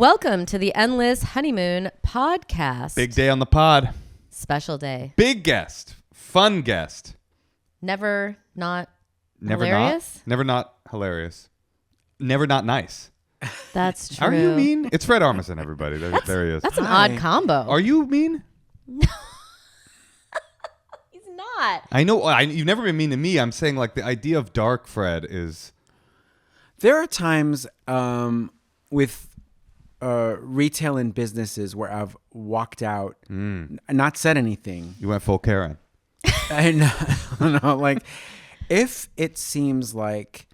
Welcome to the Endless Honeymoon Podcast. Big day on the pod. Special day. Big guest. Fun guest. Never not hilarious? Never not hilarious. Never not nice. That's true. Are you mean? It's Fred Armisen, everybody. There he is. That's an odd combo. Are you mean? No. He's not. I know. You've never been mean to me. I'm saying like the idea of dark Fred is... There are times with retail and businesses where I've walked out, not said anything. You went full Karen. No, like if it seems like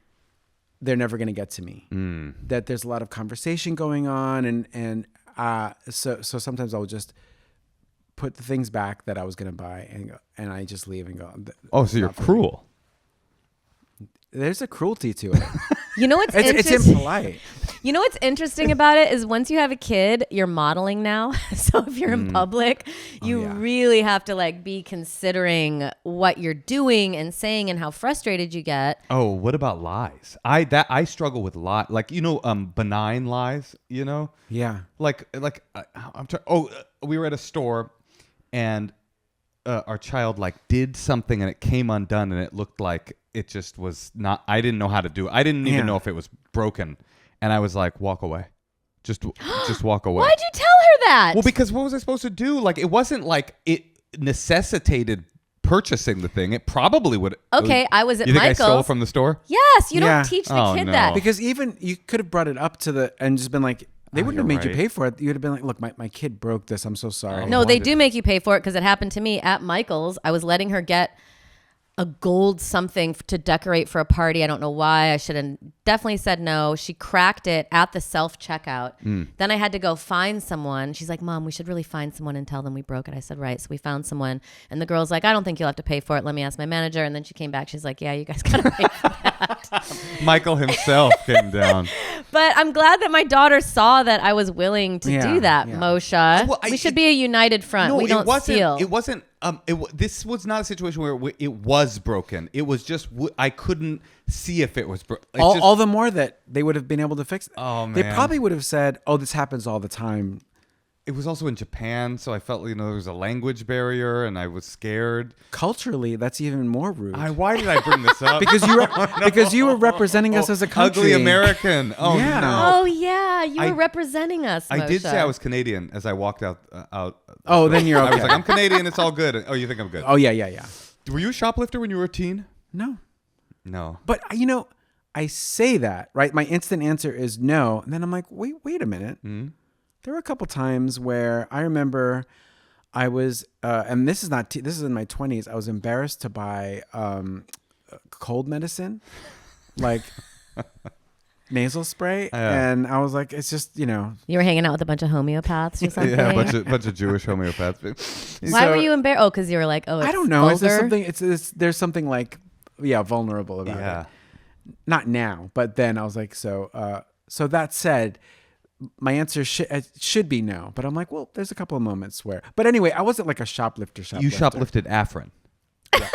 they're never going to get to me, that there's a lot of conversation going on, and so sometimes I'll just put the things back that I was going to buy and I just leave and go. Oh, so you're cruel. There's a cruelty to it. You know what's it's impolite. You know what's interesting about it is once you have a kid, you're modeling now. So if you're in public, you really have to like be considering what you're doing and saying and how frustrated you get. Oh, what about lies? I struggle with lies. Like, benign lies, Yeah. We were at a store and our child did something and it came undone and it looked like it just was not, I didn't know how to do it. I didn't even know if it was broken. And I was like, walk away. Just walk away. Why'd you tell her that? Well, because what was I supposed to do? Like, it wasn't like it necessitated purchasing the thing. It probably would. Okay, I was at you think Michael's. I stole from the store? Yes, you don't teach the kid that. Because even you could have brought it up to and just been like, they wouldn't have made you pay for it. You'd have been like, look, my kid broke this. I'm so sorry. No, they do make you pay for it because it happened to me at Michael's. I was letting her get a gold something to decorate for a party. I don't know why. I should have definitely said no. She cracked it at the self-checkout. Then I had to go find someone. She's like, Mom, we should really find someone and tell them we broke it. I said, right. So we found someone. And the girl's like, I don't think you'll have to pay for it. Let me ask my manager. And then she came back. She's like, yeah, you guys got to pay for that. Michael himself came down. But I'm glad that my daughter saw that I was willing to do that, Moshe. Well, we should be a united front. No, we don't steal. It wasn't. This was not a situation where it was broken. It was just I couldn't see if it was broken. All the more that they would have been able to fix it. Oh, man. They probably would have said, oh, this happens all the time. It was also in Japan, so I felt there was a language barrier, and I was scared. Culturally, that's even more rude. Why did I bring this up? because you were representing us as a country. Ugly American. Oh Yeah. no. Oh yeah, you were representing us, Moshe. I did say I was Canadian as I walked out. Oh, then you're okay. I was like, I'm Canadian. It's all good. Oh, you think I'm good? Oh yeah. Were you a shoplifter when you were a teen? No. But I say that, right? My instant answer is no, and then I'm like, wait a minute. There were a couple times where I remember I was, and this is this is in my 20s. I was embarrassed to buy cold medicine, like nasal spray, and I was like, it's just You were hanging out with a bunch of homeopaths or something. Yeah, a bunch of Jewish homeopaths. Why were you embarrassed? Oh, because you were like, I don't know. Is there vulgar? something? There's something like, vulnerable about it. Not now, but then I was like, so that said. My answer should be no, but I'm like, well, there's a couple of moments where. But anyway, I wasn't like a shoplifter. You shoplifted Afrin. Yeah.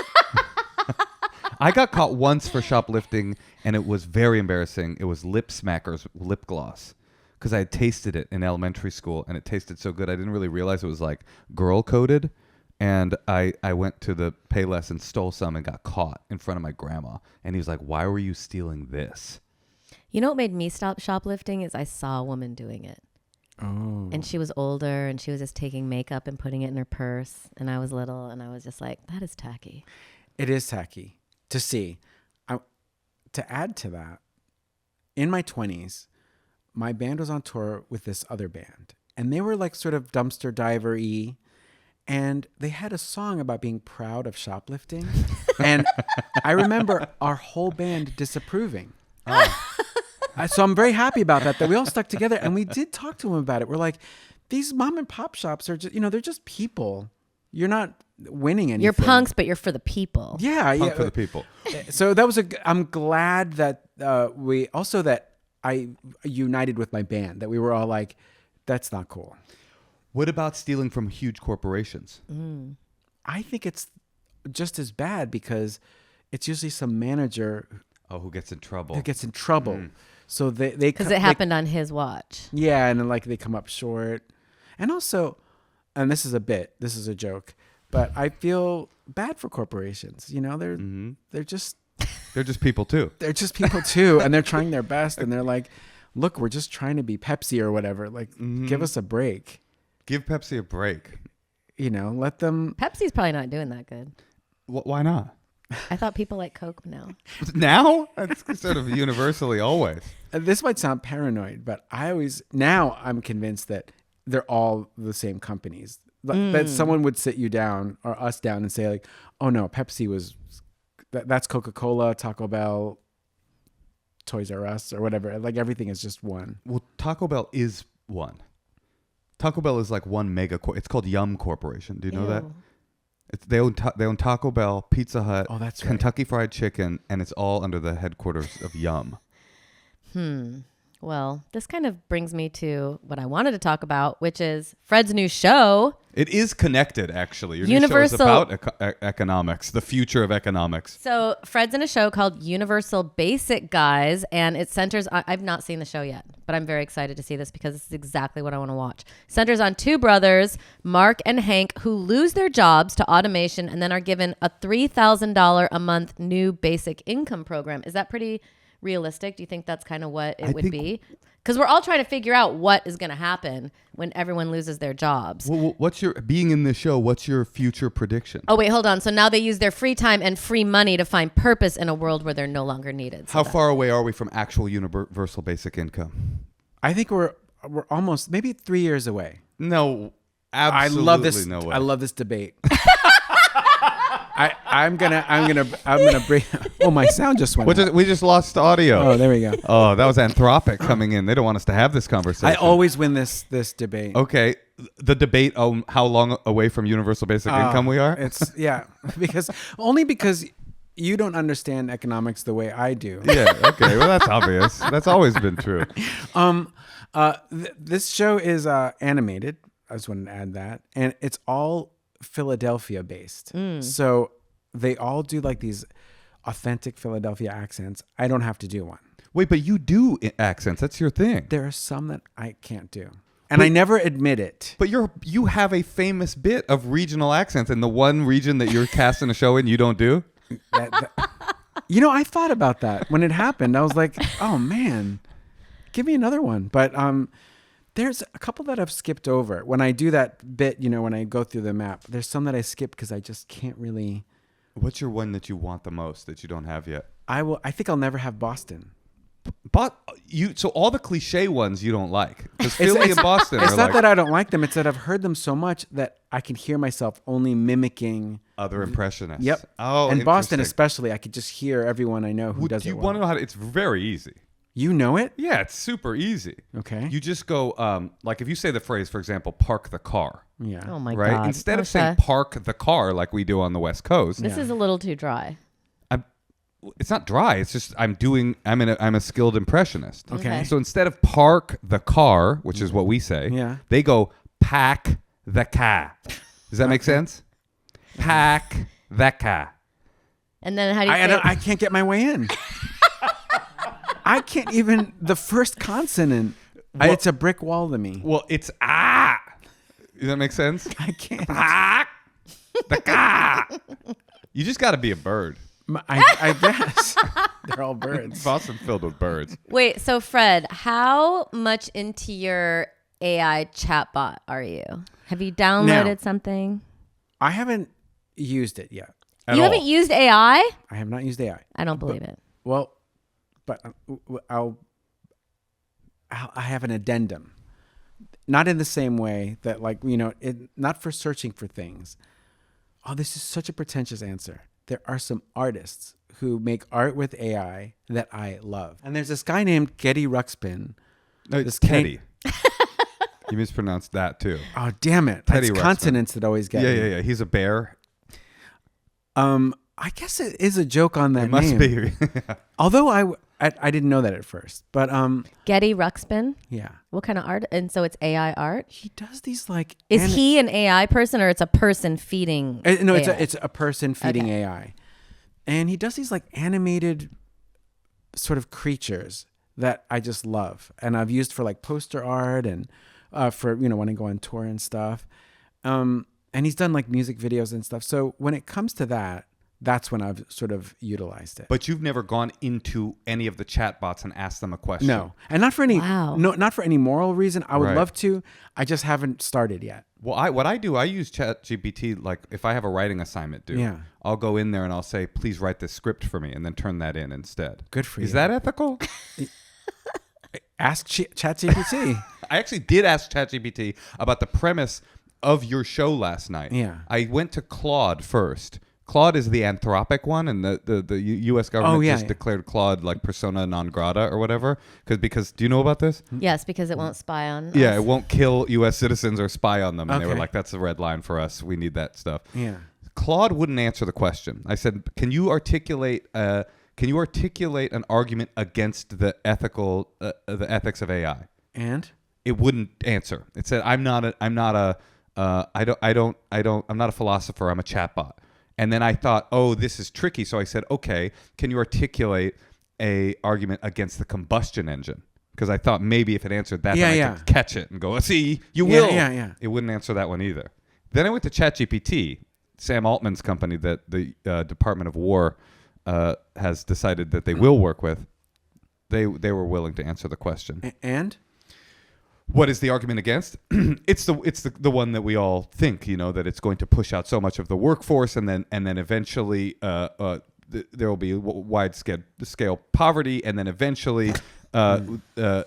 I got caught once for shoplifting, and it was very embarrassing. It was Lip Smacker's lip gloss because I had tasted it in elementary school, and it tasted so good. I didn't really realize it was like girl coded, and I went to the Payless and stole some and got caught in front of my grandma, and he was like, "Why were you stealing this?" You know what made me stop shoplifting is I saw a woman doing it. Oh. And she was older and she was just taking makeup and putting it in her purse. And I was little and I was just like, that is tacky. It is tacky to see. To add to that, in my 20s, my band was on tour with this other band. And they were like sort of dumpster diver-y. And they had a song about being proud of shoplifting. And I remember our whole band disapproving. Oh. So I'm very happy about that we all stuck together and we did talk to him about it. We're like, these mom and pop shops are just, they're just people. You're not winning anything. You're punks, but you're for the people. Yeah. Punk for the people. So that was I'm glad that that I united with my band, that we were all like, that's not cool. What about stealing from huge corporations? I think it's just as bad because it's usually some manager who gets in trouble. Who gets in trouble. So they Because it happened on his watch. Yeah, and then like they come up short. And also, and this is a joke, but I feel bad for corporations. You know, they're just people too. They're just people too, and they're trying their best, and they're like, look, we're just trying to be Pepsi or whatever. Like, give us a break. Give Pepsi a break. You know, let them. Pepsi's probably not doing that good. Why not? I thought people like Coke now. Now? That's sort of universally always. This might sound paranoid, but now I'm convinced that they're all the same companies. That someone would sit you down or us down and say like, oh no, Pepsi was, that's Coca-Cola, Taco Bell, Toys R Us or whatever. Like everything is just one. Well, Taco Bell is one. Taco Bell is like one mega. It's called Yum Corporation. Do you know that? They own Taco Bell, Pizza Hut, Kentucky Fried Chicken, and it's all under the headquarters of Yum. Well, this kind of brings me to what I wanted to talk about, which is Fred's new show. It is connected, actually. Your new show is about economics, the future of economics. So Fred's in a show called Universal Basic Guys, and it centers on, I've not seen the show yet, but I'm very excited to see this because this is exactly what I want to watch. Centers on two brothers, Mark and Hank, who lose their jobs to automation and then are given a $3,000 a month new basic income program. Is that pretty realistic? Do you think that's kind of what it would be? Because we're all trying to figure out what is going to happen when everyone loses their jobs. Well, being in the show, what's your future prediction? Oh, wait, hold on. So now they use their free time and free money to find purpose in a world where they're no longer needed. How far away are we from actual universal basic income? I think we're almost maybe 3 years away. No, absolutely I love this. No way. I love this debate. I'm gonna bring. Oh, my sound just went out. We just lost audio. Oh, there we go. Oh, that was Anthropic coming in. They don't want us to have this conversation. I always win this debate. Okay, the debate on how long away from universal basic income we are. It's because you don't understand economics the way I do. Yeah. Okay. Well, that's obvious. That's always been true. This show is animated. I just wanted to add that, and it's all Philadelphia based. So they all do like these authentic Philadelphia accents. I don't have to do one. Wait, but you do accents. That's your thing. There are some that I can't do. And I never admit it. But you have a famous bit of regional accents in the one region that you're casting a show in you don't do. I thought about that when it happened. I was like, oh man, give me another one. But there's a couple that I've skipped over. When I do that bit, when I go through the map, there's some that I skip because I just can't really. What's your one that you want the most that you don't have yet? I think I'll never have Boston. But so all the cliche ones you don't like. Because Philly and Boston It's are not that I don't like them. It's that I've heard them so much that I can hear myself only mimicking other impressionists. Yep. Oh, and Boston especially, I could just hear everyone I know who does it well. You want to know how it's very easy. You know it? Yeah, it's super easy. Okay. You just go, like if you say the phrase, for example, park the car. Yeah. Oh my right? God. Instead of saying park the car like we do on the West Coast. This is a little too dry. It's not dry. It's just I'm a skilled impressionist. Okay. So instead of park the car, which is what we say, they go pack the car. Does that make sense? Pack the car. And then how do you say I can't get my way in. I can't even, the first consonant, it's a brick wall to me. Well, it's ah. Does that make sense? I can't. Pack the car. You just got to be a bird. I guess. They're all birds. Boston filled with birds. Wait, so Fred, how much into your AI chatbot are you? Have you downloaded something? I haven't used it yet. You haven't used AI? I have not used AI. I don't believe it. Well, but I have an addendum. Not in the same way that not for searching for things. Oh, this is such a pretentious answer. There are some artists who make art with AI that I love. And there's this guy named Getty Ruxpin. No, it's Teddy. You mispronounced that too. Oh, damn it. Teddy It's Ruxpin. consonants that always get me. Yeah. He's a bear. I guess it is a joke on that It must name. be. Although I didn't know that at first. But Getty Ruxpin? yeah. What kind of art? And so it's AI art? He does these like Is he an AI person or it's a person feeding No, AI? it's a person feeding AI. And he does these like animated sort of creatures that I just love, and I've used for like poster art and for when I go on tour and stuff. And he's done like music videos and stuff. So when it comes to that, that's when I've sort of utilized it. But you've never gone into any of the chatbots and asked them a question. No, and not for any not for any moral reason. I would Right. love to. I just haven't started yet. Well, what I do, I use ChatGPT. Like if I have a writing assignment due, Yeah. I'll go in there and I'll say, please write this script for me, and then turn that in instead. Good for you. Is that ethical? Ask ChatGPT. I actually did ask ChatGPT about the premise of your show last night. Yeah. I went to Claude first. Claude is the Anthropic one, and the U.S. government just declared Claude like persona non grata or whatever. Because do you know about this? Yes, because it won't spy on Yeah, us. it won't kill U.S. citizens or spy on them. And they were Okay. like, that's a red line for us. We need that stuff. Yeah. Claude wouldn't answer the question. I said, can you articulate an argument against the ethics of AI? And It wouldn't answer. It said, I'm not a philosopher. I'm a chatbot. And then I thought, oh, this is tricky. So I said, okay, can you articulate a argument against the combustion engine? Because I thought maybe if it answered that, then I could catch it and go, see, you will. Yeah. It wouldn't answer that one either. Then I went to ChatGPT, Sam Altman's company that the Department of War has decided that they will work with. They were willing to answer the question. And What is the argument against? It's the one that we all think, that it's going to push out so much of the workforce, and then eventually there will be wide scale poverty, and then eventually the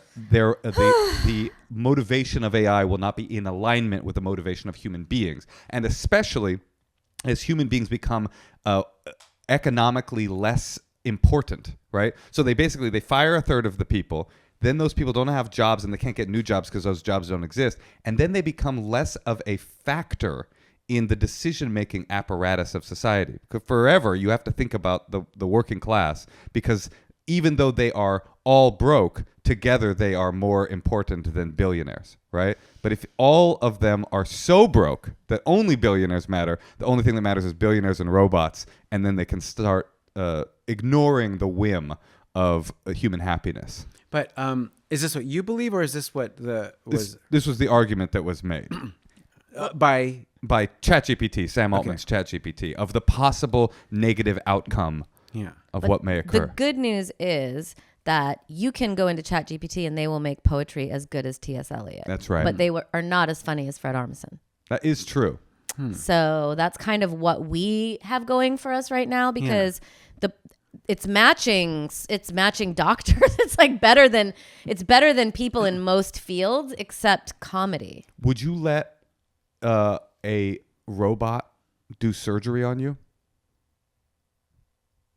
motivation of AI will not be in alignment with the motivation of human beings, and especially as human beings become economically less important, right? So they fire a third of the people. Then those people don't have jobs and they can't get new jobs because those jobs don't exist. And then they become less of a factor in the decision-making apparatus of society. Because forever, you have to think about the working class, because even though they are all broke, together they are more important than billionaires, right? But if all of them are so broke that only billionaires matter, the only thing that matters is billionaires and robots, and then they can start ignoring the whim of human happiness. But is this what you believe, or is this what This was the argument that was made by ChatGPT, Sam Altman's ChatGPT, of the possible negative outcome of what may occur. The good news is that you can go into ChatGPT and they will make poetry as good as T.S. Eliot. That's right. But they are not as funny as Fred Armisen. That is true. So that's kind of what we have going for us right now, because it's matching doctors. It's like better than people in most fields except comedy. Would you let a robot do surgery on you?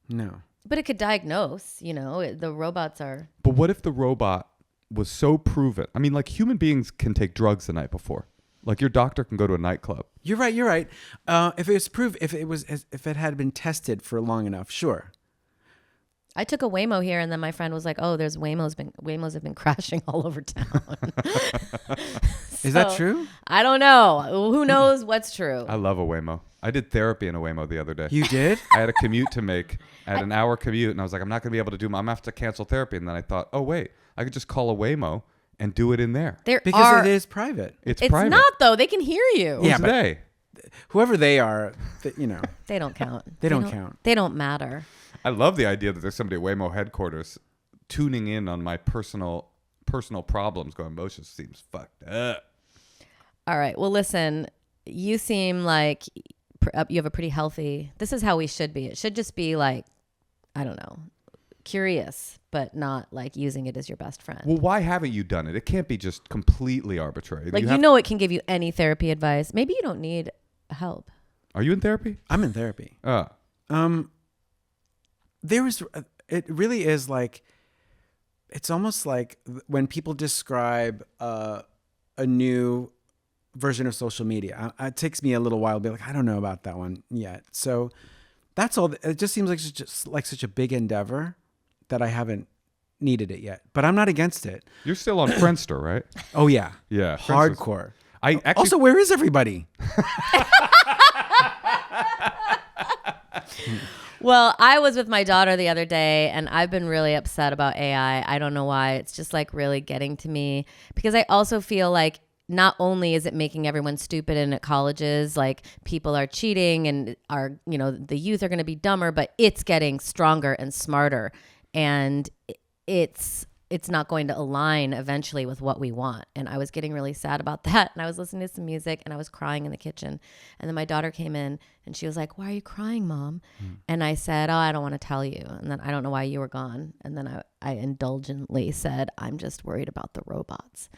No. But it could diagnose, the robots are. But what if the robot was so proven? I mean, like, human beings can take drugs the night before. Like, your doctor can go to a nightclub. You're right. If it had been tested for long enough, sure. I took a Waymo here, and then my friend was like, "Oh, there's Waymos have been crashing all over town." Is that true? I don't know. Who knows what's true? I love a Waymo. I did therapy in a Waymo the other day. You did? I had a commute to make. I had an hour commute, and I was like, I'm not going to be able to do. I'm going to have to cancel therapy. And then I thought, oh wait, I could just call a Waymo and do it in there. Because it is private. It's It's private. not though. They can hear you. Yeah, Who's but- they? Whoever they are, They don't count. They don't count. They don't matter. I love the idea that there's somebody at Waymo headquarters tuning in on my personal problems, going, Moshe seems fucked up. All right. Well, listen, you seem like you have a pretty healthy. This is how we should be. It should just be like, I don't know, curious, but not like using it as your best friend. Well, why haven't you done it? It can't be just completely arbitrary. Like, it can give you any therapy advice. Maybe you don't need help. Are you in therapy? I'm in therapy. It really is like, it's almost like when people describe a new version of social media. It takes me a little while to be like, I don't know about that one yet. So that's all. It just seems like such a big endeavor that I haven't needed it yet. But I'm not against it. You're still on Friendster, right? Oh yeah, Yeah, hardcore. I actually Also, where is everybody? Well, I was with my daughter the other day, and I've been really upset about AI. I don't know why. It's just like really getting to me because I also feel like not only is it making everyone stupid in at colleges, like people are cheating and are, the youth are going to be dumber, but it's getting stronger and smarter. And it's not going to align eventually with what we want. And I was getting really sad about that. And I was listening to some music and I was crying in the kitchen. And then my daughter came in and she was like, "Why are you crying, Mom?" And I said, "Oh, I don't want to tell you." And then I don't know why you were gone. And then I indulgently said, "I'm just worried about the robots."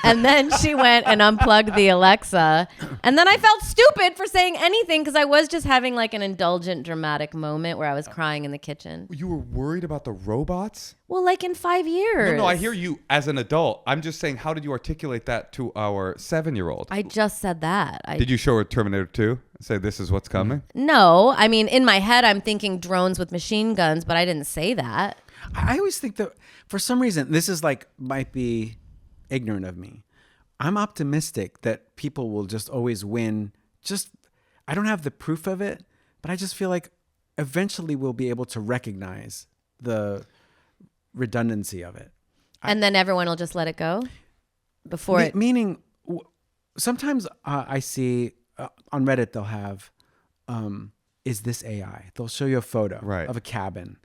And then she went and unplugged the Alexa. And then I felt stupid for saying anything because I was just having like an indulgent dramatic moment where I was crying in the kitchen. You were worried about the robots? Well, like in 5 years. No, I hear you as an adult. I'm just saying, how did you articulate that to our 7-year-old? I just said that. Did you show her Terminator 2? Say, this is what's coming? No. I mean, in my head, I'm thinking drones with machine guns, but I didn't say that. I always think that for some reason, this is like, might be ignorant of me. I'm optimistic that people will just always win. I don't have the proof of it, but I just feel like eventually we'll be able to recognize the redundancy of it. And then everyone will just let it go before it. Meaning, sometimes I see on Reddit, they'll have, is this AI? They'll show you a photo of a cabin.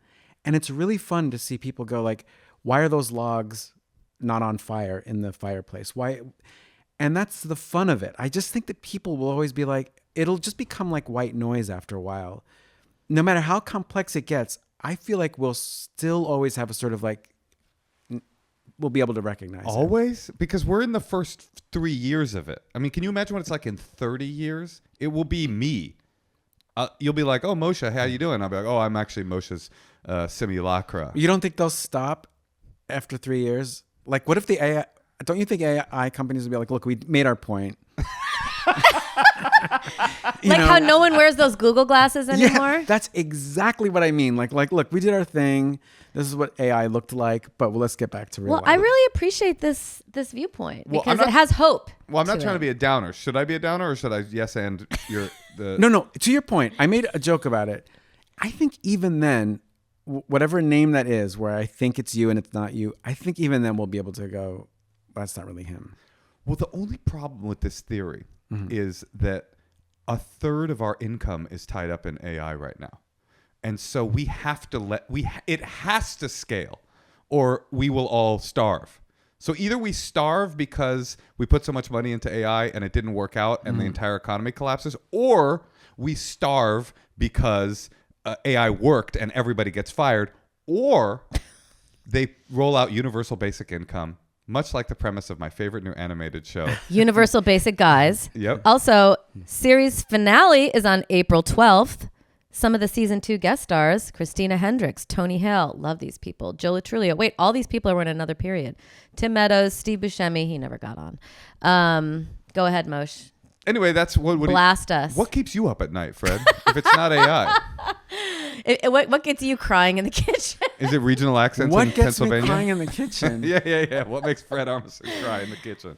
And it's really fun to see people go like, why are those logs not on fire in the fireplace? Why? And that's the fun of it. I just think that people will always be like, it'll just become like white noise after a while. No matter how complex it gets, I feel like we'll still always have a sort of like, we'll be able to recognize Always? Because we're in the first 3 years of it. I mean, can you imagine what it's like in 30 years? It will be me. You'll be like, "Oh, Moshe, how you doing?" I'll be like, "Oh, I'm actually Moshe's simulacra." You don't think they'll stop after 3 years? Like, what if the AI, don't you think AI companies will be like, "Look, we made our point." How no one wears those Google glasses anymore? Yeah, that's exactly what I mean. Like, look, we did our thing. This is what AI looked like, but let's get back to real life. I really appreciate this viewpoint because it has hope. Well, I'm not trying to be a downer. Should I be a downer or should I yes and the No, to your point, I made a joke about it. I think even then, whatever name that is, where I think it's you and it's not you, I think even then we'll be able to go, that's not really him. Well, the only problem with this theory is that a third of our income is tied up in AI right now. And so we have to it has to scale or we will all starve. So either we starve because we put so much money into AI and it didn't work out and the entire economy collapses, or we starve because AI worked and everybody gets fired, or they roll out universal basic income, much like the premise of my favorite new animated show. Universal Basic Guys. Yep. Also, series finale is on April 12th. Some of the season 2 guest stars, Christina Hendricks, Tony Hale, love these people. Joe Latrulio. Wait, all these people are in another period. Tim Meadows, Steve Buscemi, he never got on. Go ahead, Moshe. Anyway, that's what blast us. What keeps you up at night, Fred? If it's not AI, what gets you crying in the kitchen? is it regional accents What in gets Pennsylvania? me crying in the kitchen? Yeah. What makes Fred Armisen cry in the kitchen?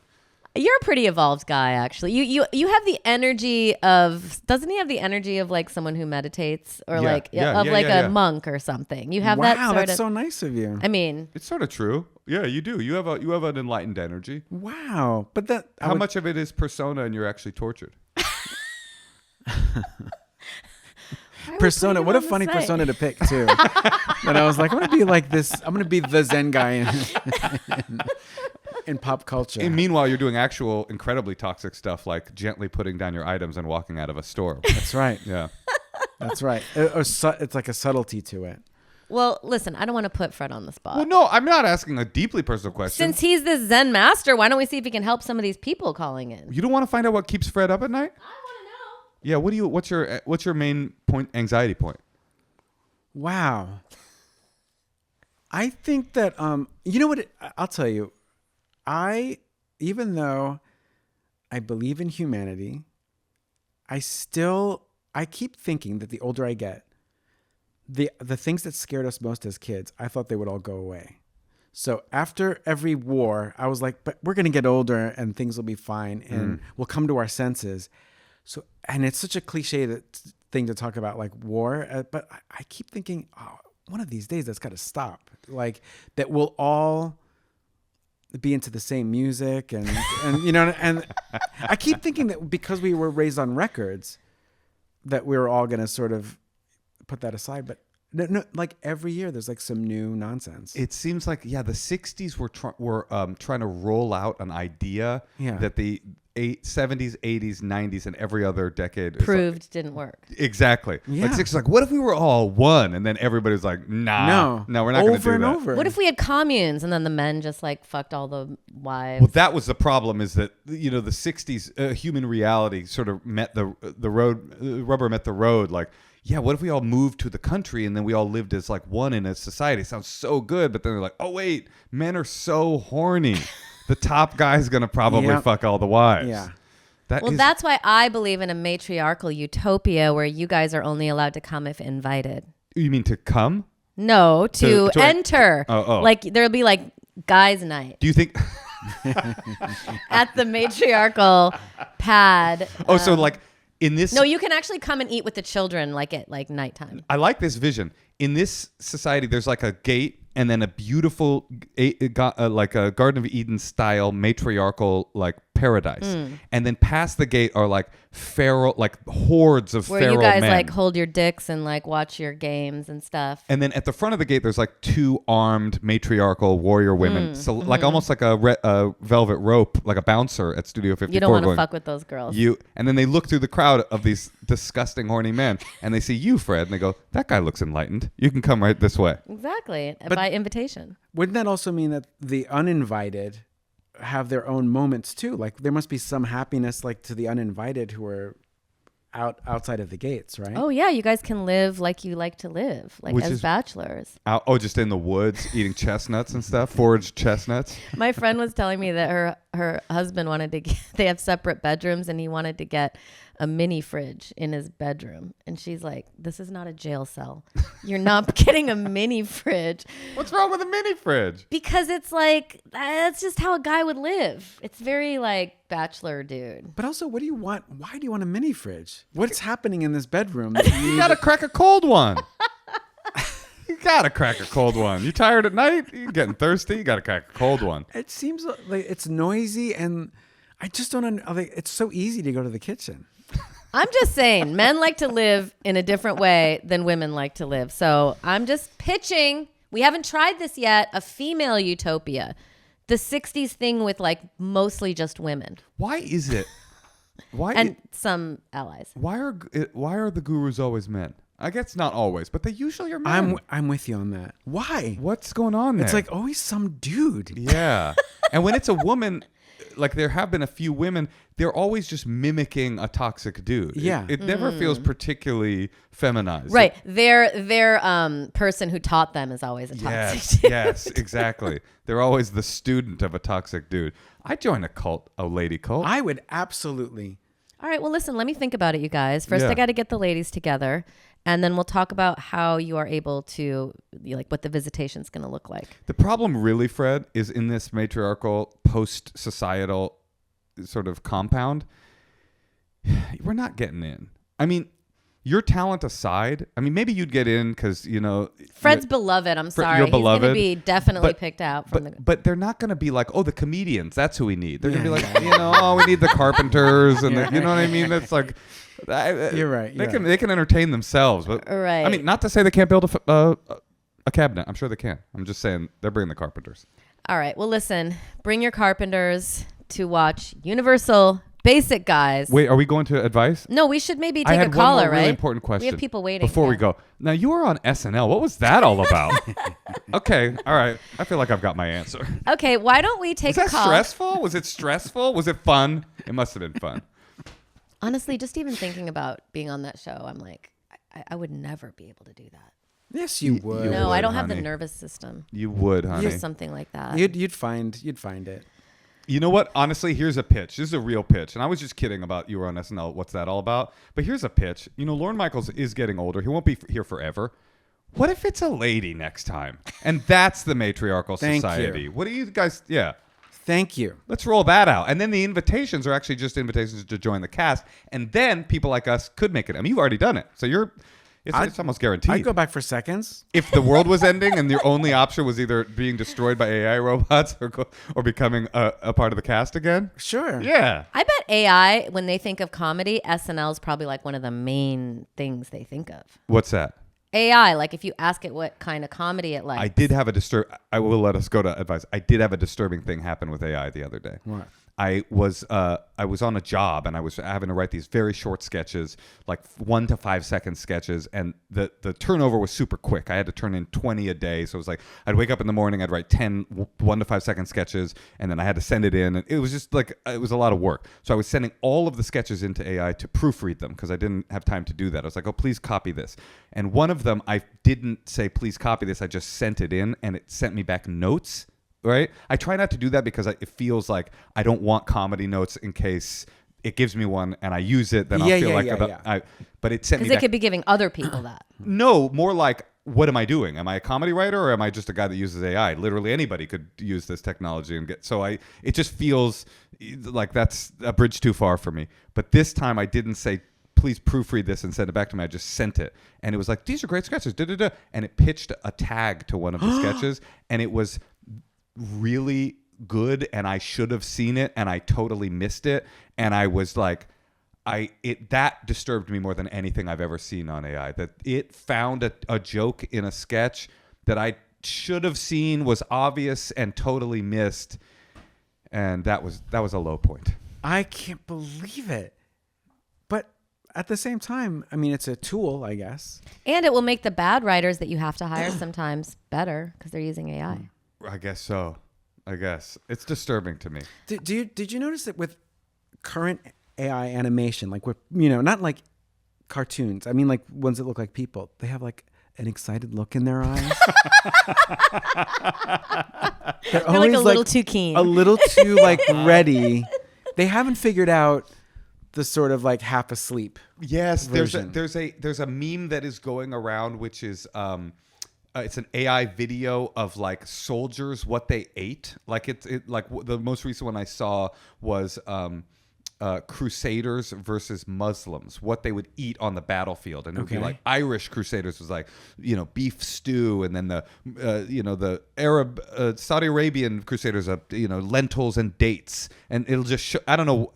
You're a pretty evolved guy, actually. You have the energy of, doesn't he have the energy of like someone who meditates or a monk or something? You have that sort that's of, so nice of you. I mean, It's sort of true. Yeah, you do. You have an enlightened energy. Wow. But that How much of it is persona and you're actually tortured? persona? What a funny persona to pick too. But I was like, I'm gonna be like this. I'm gonna be the Zen guy in pop culture. And meanwhile, you're doing actual incredibly toxic stuff like gently putting down your items and walking out of a store. That's right. Yeah. That's right. It's like a subtlety to it. well, listen, I don't want to put Fred on the spot. Well, no, I'm not asking a deeply personal question. Since he's this Zen master, why don't we see if he can help some of these people calling in? You don't want to find out what keeps Fred up at night? I want to know. Yeah. What's your main point? Anxiety point? Wow. I think that you know what? I'll tell you. Even though I believe in humanity, I keep thinking that the older I get, the things that scared us most as kids, I thought they would all go away. So after every war, I was like, but we're going to get older and things will be fine and we'll come to our senses. So, and it's such a cliche thing to talk about like war, but I keep thinking, oh, one of these days that's got to stop. Like that we'll all be into the same music and and I keep thinking that because we were raised on records that we were all going to sort of put that aside, but no, like every year there's like some new nonsense. It seems like, the 60s were trying to roll out an idea that the 70s, 80s, 90s, and every other decade proved didn't work. Exactly. Yeah. Like 60s, like, what if we were all one? And then everybody's like, no, we're not going to do that. Over and over. What if we had communes and then the men just like fucked all the wives? Well, that was the problem, is that, the 60s human reality sort of met the road, rubber met the road. Like, what if we all moved to the country and then we all lived as like one in a society? It sounds so good. But then they're like, oh, wait, men are so horny. The top guy's going to probably fuck all the wives. Yeah. That's why I believe in a matriarchal utopia where you guys are only allowed to come if invited. You mean to come? No, to enter. Oh. Like there'll be like guys' night Do you think... at the matriarchal pad. so like in this... No, you can actually come and eat with the children like at like nighttime. I like this vision. In this society, there's like a gate and then a beautiful, like a Garden of Eden style matriarchal like paradise. And then past the gate are like feral, like hordes of where feral you guys men. like hold your dicks and like watch your games and stuff. And then at the front of the gate, there's like 2 armed matriarchal warrior women. So like almost like a velvet rope, like a bouncer at Studio 54. You don't want to fuck with those girls. And then they look through the crowd of these disgusting horny men and they see you, Fred, and they go, that guy looks enlightened. You can come right this way. Exactly. By invitation. Wouldn't that also mean that the uninvited have their own moments too? Like there must be some happiness like to the uninvited who are outside of the gates, right? Oh yeah, you guys can live like you like to live, like Which as is bachelors. Just in the woods eating chestnuts and stuff, foraged chestnuts. My friend was telling me that her husband wanted to they have separate bedrooms and he wanted to get a mini fridge in his bedroom. And she's like, this is not a jail cell. You're not getting a mini fridge. What's wrong with a mini fridge? Because it's like, that's just how a guy would live. It's very like bachelor dude. But also, what do you want? Why do you want a mini fridge? What's happening in this bedroom? You gotta crack a cold one. You gotta crack a cold one. You tired at night? You getting thirsty? You gotta crack a cold one. It seems like it's noisy, and I just don't. It's so easy to go to the kitchen. I'm just saying, men like to live in a different way than women like to live. So I'm just pitching. We haven't tried this yet. A female utopia. The 60s thing with like mostly just women. Why is it? And some allies. Why are the gurus always men? I guess not always, but they usually are men. I'm with you on that. Why? What's going on there? It's like always some dude. Yeah. And when it's a woman, like there have been a few women, they're always just mimicking a toxic dude. Yeah. It never feels particularly feminized. Right. Their person who taught them is always a toxic dude. Yes, exactly. They're always the student of a toxic dude. I join a cult, a lady cult. I would absolutely. All right. Well, listen, let me think about it, you guys. First, Yeah. I got to get the ladies together. And then we'll talk about how you are able to, like, what the visitation's going to look like. The problem really, Fred, is in this matriarchal, post-societal sort of compound, we're not getting in. I mean, your talent aside, I mean, maybe you'd get in because, Fred's beloved. I'm sorry. you're He's going to beloved, be definitely but- picked out from the... But they're not going to be like, oh, the comedians, that's who we need. They're going to be like, oh, we need the carpenters. And you know what I mean? That's like... You're right. They can entertain themselves, but Right. I mean, not to say they can't build a cabinet. I'm sure they can. I'm just saying they're bringing the carpenters. All right. Well, listen, bring your carpenters to watch Universal Basic Guys. Wait, are we going to advice? No, we should maybe I take had a caller, one more right? really important question. We have people waiting. Before we Yeah. go, now you were on SNL. What was that all about? Okay, all right. I feel like I've got my answer. Okay, why don't we take Was a that call? stressful? Was it stressful? Was it fun? It must have been fun. Honestly, just even thinking about being on that show, I'm like, I would never be able to do that. Yes, you would. No, would, I don't have the honey. nervous system. You would, honey. Just something like that. You'd find it. You know what? Honestly, here's a pitch. This is a real pitch. And I was just kidding about you were on SNL. What's that all about? But here's a pitch. Lorne Michaels is getting older. He won't be here forever. What if it's a lady next time? And that's the matriarchal Thank society. you. What do you guys... Yeah. Thank you. Let's roll that out. And then the invitations are actually just invitations to join the cast. And then people like us could make it. I mean, you've already done it. So it's almost guaranteed. I'd go back for seconds. If the world was ending and your only option was either being destroyed by AI robots or becoming a part of the cast again. Sure. Yeah. I bet AI, when they think of comedy, SNL is probably like one of the main things they think of. What's that? AI, like if you ask it what kind of comedy it likes. I will let us go to advice. I did have a disturbing thing happen with AI the other day. What? I was on a job and I was having to write these very short sketches, like 1 to 5 second sketches, and the turnover was super quick. I had to turn in 20 a day, so it was like I'd wake up in the morning, I'd write 10 1 to 5 second sketches, and then I had to send it in, and it was just like it was a lot of work. So I was sending all of the sketches into AI to proofread them because I didn't have time to do that. I was like, oh, please copy this. And one of them, I didn't say please copy this. I just sent it in, and it sent me back notes. Right? I try not to do that because it feels like I don't want comedy notes in case it gives me one and I use it. Then I'll feel but it sent me back. Because they could be giving other people that. No, more like, what am I doing? Am I a comedy writer or am I just a guy that uses AI? Literally anybody could use this technology and get. So it just feels like that's a bridge too far for me. But this time I didn't say, please proofread this and send it back to me. I just sent it. And it was like, these are great sketches. And it pitched a tag to one of the sketches. And it was really good, and I should have seen it, and I totally missed it. And I was like, that disturbed me more than anything I've ever seen on AI. That it found a joke in a sketch that I should have seen, was obvious, and totally missed. And that was a low point. I can't believe it. But at the same time, I mean, it's a tool, I guess. And it will make the bad writers that you have to hire sometimes better because they're using AI. I guess so. I guess it's disturbing to me. Did you notice that with current AI animation, like with not like cartoons, I mean like ones that look like people, they have like an excited look in their eyes. They're like a little too keen, a little too like ready. They haven't figured out the sort of like half asleep. Yes, version. there's a meme that is going around, which is it's an AI video of like soldiers, what they ate. Like the most recent one I saw was Crusaders versus Muslims, what they would eat on the battlefield. And it would be like Irish Crusaders was like, beef stew. And then the Arab, Saudi Arabian Crusaders, lentils and dates. And it'll just show, I don't know,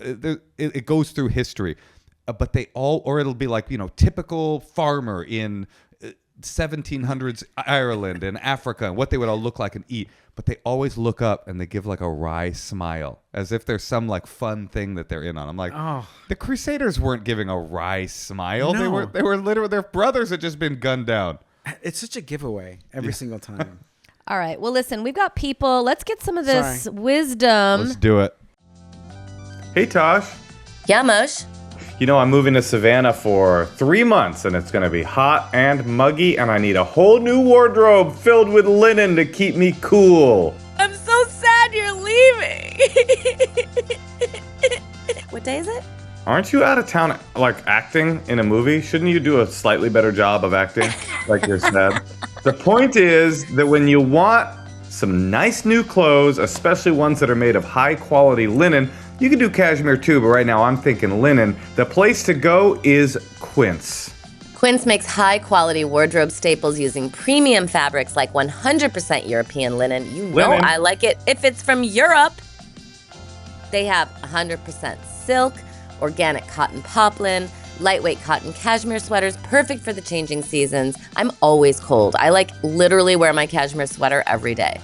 it goes through history. But it'll be like, typical farmer in 1700s Ireland and Africa, and what they would all look like and eat. But they always look up and they give like a wry smile, as if there's some like fun thing that they're in on. I'm like, the Crusaders weren't giving a wry smile. No. They were literally, their brothers had just been gunned down. It's such a giveaway every single time. All right. Well, listen, we've got people. Let's get some of this wisdom. Let's do it. Hey, Tosh. Yeah, Moshe. I'm moving to Savannah for 3 months, and it's going to be hot and muggy, and I need a whole new wardrobe filled with linen to keep me cool. I'm so sad you're leaving. What day is it? Aren't you out of town, like, acting in a movie? Shouldn't you do a slightly better job of acting, like you're sad? The point is that when you want some nice new clothes, especially ones that are made of high-quality linen, you can do cashmere too, but right now I'm thinking linen. The place to go is Quince. Quince makes high-quality wardrobe staples using premium fabrics like 100% European linen. You know I like it if it's from Europe. They have 100% silk, organic cotton poplin, lightweight cotton cashmere sweaters, perfect for the changing seasons. I'm always cold. I literally wear my cashmere sweater every day.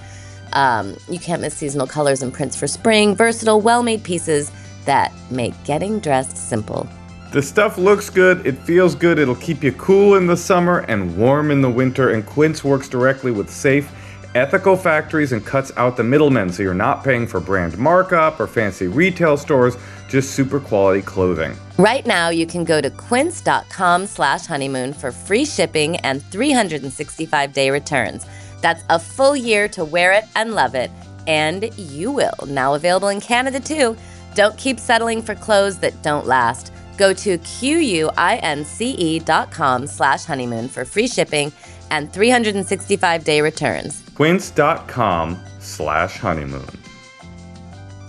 You can't miss seasonal colors and prints for spring. Versatile, well-made pieces that make getting dressed simple. The stuff looks good, it feels good, it'll keep you cool in the summer and warm in the winter, and Quince works directly with safe, ethical factories and cuts out the middlemen, so you're not paying for brand markup or fancy retail stores, just super quality clothing. Right now, you can go to quince.com/honeymoon for free shipping and 365-day returns. That's a full year to wear it and love it, and you will. Now available in Canada too. Don't keep settling for clothes that don't last. Go to quince.com/honeymoon for free shipping and 365-day returns. Quince.com/honeymoon.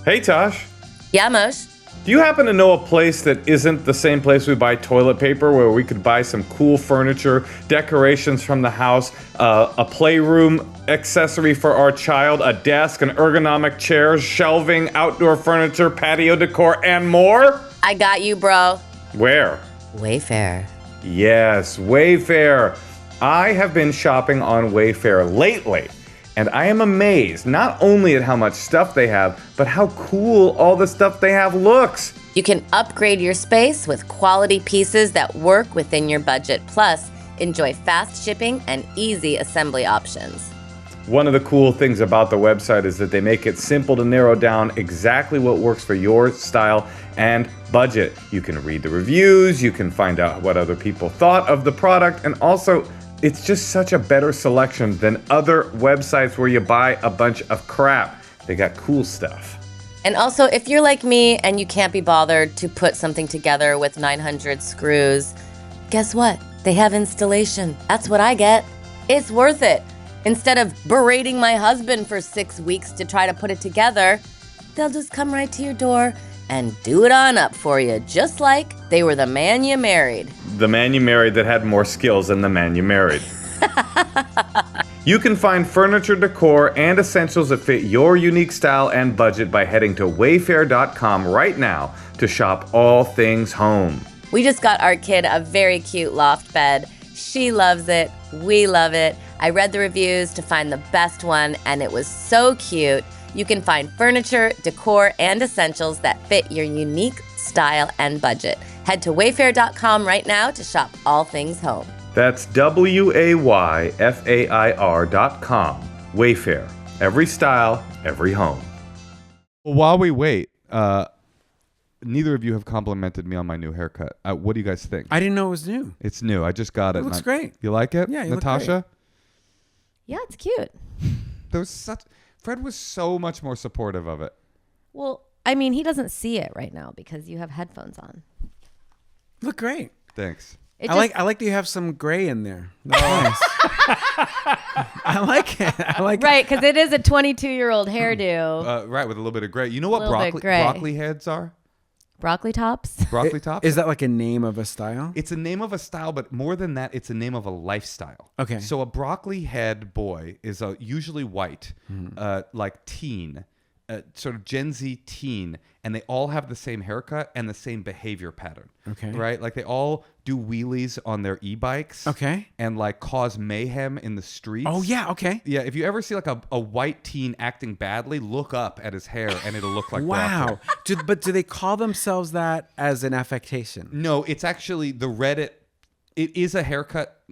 Hey, Tosh. Yeah, Moshe? Do you happen to know a place that isn't the same place we buy toilet paper, where we could buy some cool furniture, decorations from the house, a playroom accessory for our child, a desk, an ergonomic chairs, shelving, outdoor furniture, patio decor, and more? I got you, bro. Where? Wayfair. Yes, Wayfair. I have been shopping on Wayfair lately, and I am amazed not only at how much stuff they have, but how cool all the stuff they have looks. You can upgrade your space with quality pieces that work within your budget. Plus, enjoy fast shipping and easy assembly options. One of the cool things about the website is that they make it simple to narrow down exactly what works for your style and budget. You can read the reviews, you can find out what other people thought of the product, and also it's just such a better selection than other websites where you buy a bunch of crap. They got cool stuff. And also, if you're like me and you can't be bothered to put something together with 900 screws, guess what? They have installation. That's what I get. It's worth it. Instead of berating my husband for 6 weeks to try to put it together, they'll just come right to your door and do it on up for you, just like they were the man you married. The man you married that had more skills than the man you married. You can find furniture, decor, and essentials that fit your unique style and budget by heading to wayfair.com right now to shop all things home. We just got our kid a very cute loft bed. She loves it. We love it. I read the reviews to find the best one, and it was so cute. You can find furniture, decor, and essentials that fit your unique style and budget. Head to wayfair.com right now to shop all things home. That's WAYFAIR.com. Wayfair. Every style, every home. While we wait, neither of you have complimented me on my new haircut. What do you guys think? I didn't know it was new. It's new. I just got it. It looks great. You like it? Yeah, you look Natasha? Yeah, it's cute. Fred was so much more supportive of it. Well, I mean, he doesn't see it right now because you have headphones on. You look great. Thanks. I like that you have some gray in there. That's nice. I like it. Right, because it is a 22-year-old hairdo. Right, with a little bit of gray. You know what Little bit gray. broccoli heads are? Broccoli tops. Broccoli tops? Is that like a name of a style? It's a name of a style, but more than that, it's a name of a lifestyle. Okay. So a broccoli head boy is usually white, like teen, sort of Gen Z teen, and they all have the same haircut and the same behavior pattern. Okay. Right? Like they all do wheelies on their e-bikes. Okay. And like cause mayhem in the streets. Oh, yeah. Okay. Yeah, if you ever see like a white teen acting badly, look up at his hair and it'll look like Wow. broccoli. But do they call themselves that as an affectation? No, it's actually the Reddit. It is a haircut.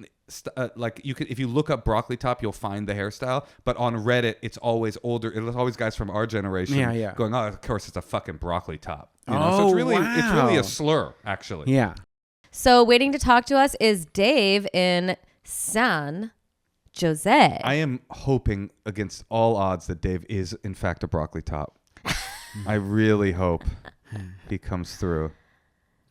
Like you could, if you look up broccoli top, you'll find the hairstyle. But on Reddit, it's always older. It's always guys from our generation going, "Oh, of course, it's a fucking broccoli top." You know? So it's really a slur, actually. Yeah. So waiting to talk to us is Dave in San Jose. I am hoping against all odds that Dave is in fact a broccoli top. I really hope he comes through.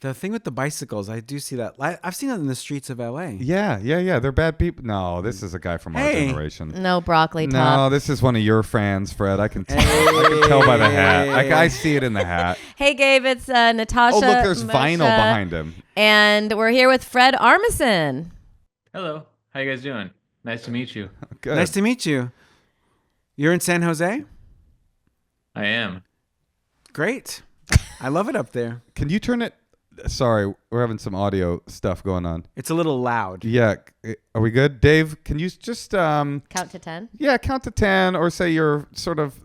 The thing with the bicycles, I do see that. I've seen that in the streets of LA. Yeah. They're bad people. No, this is a guy from our generation. No broccoli top. No, this is one of your fans, Fred. I can tell. I can tell by the hat. I see it in the hat. Hey, Gabe, it's Natasha. Oh, look, there's Moshe, vinyl behind him. And we're here with Fred Armisen. Hello. How you guys doing? Nice to meet you. Good. Nice to meet you. You're in San Jose? I am. Great. I love it up there. Can you turn it? Sorry, we're having some audio stuff going on. It's a little loud. Yeah. Are we good? Dave, can you just... Count to 10? Yeah, count to 10 or say your sort of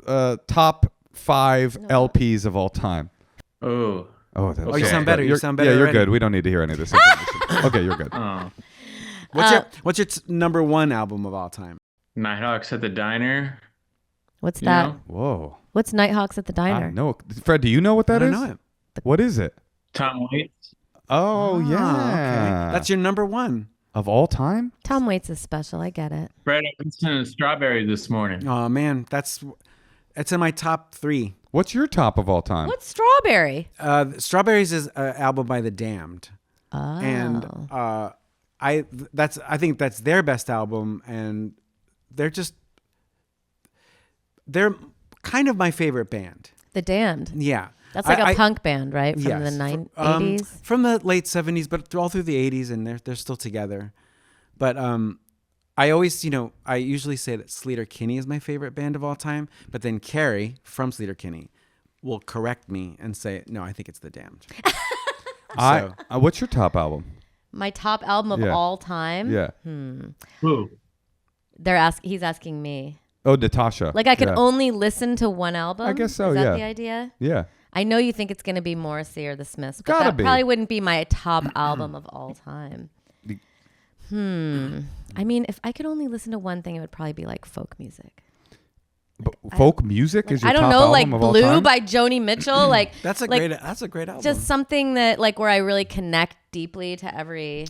top 5 LPs of all time. Oh. Oh, that was you so sound good. better. You sound better Yeah, you're already. good. We don't need to hear any of this information. Okay, you're good. Oh. What's your number one album of all time? Nighthawks at the Diner. What's You that? know? Whoa. What's Nighthawks at the I Diner? don't know. Fred, do you know what that I is? don't know it. What is it? Tom Waits. Oh, yeah. Okay. That's your number one. Of all time? Tom Waits is special. I get it. Fred Armisen Strawberry this morning. Oh man, it's in my top 3. What's your top of all time? What's Strawberry? Strawberries is an album by The Damned, Oh. and I think that's their best album, and they're kind of my favorite band. The Damned. Yeah. That's like a punk band, right? From Yes, the 80s? From the late 70s, but all through the 80s, and they're still together. But I always, I usually say that Sleater-Kinney is my favorite band of all time, but then Carrie from Sleater-Kinney will correct me and say, no, I think it's The Damned. What's your top album? My top album of all time? Yeah. Who? He's asking me. Oh, Natasha. Like I could only listen to one album? I guess so, Is that yeah. the idea? Yeah. I know you think it's going to be Morrissey or The Smiths, but Gotta that be. probably wouldn't be my top album of all time. I mean, if I could only listen to one thing, it would probably be like folk music. But folk music is your I don't top know, album like of all Blue time? by Joni Mitchell. Like That's a great album. just something that like where I really connect deeply to every.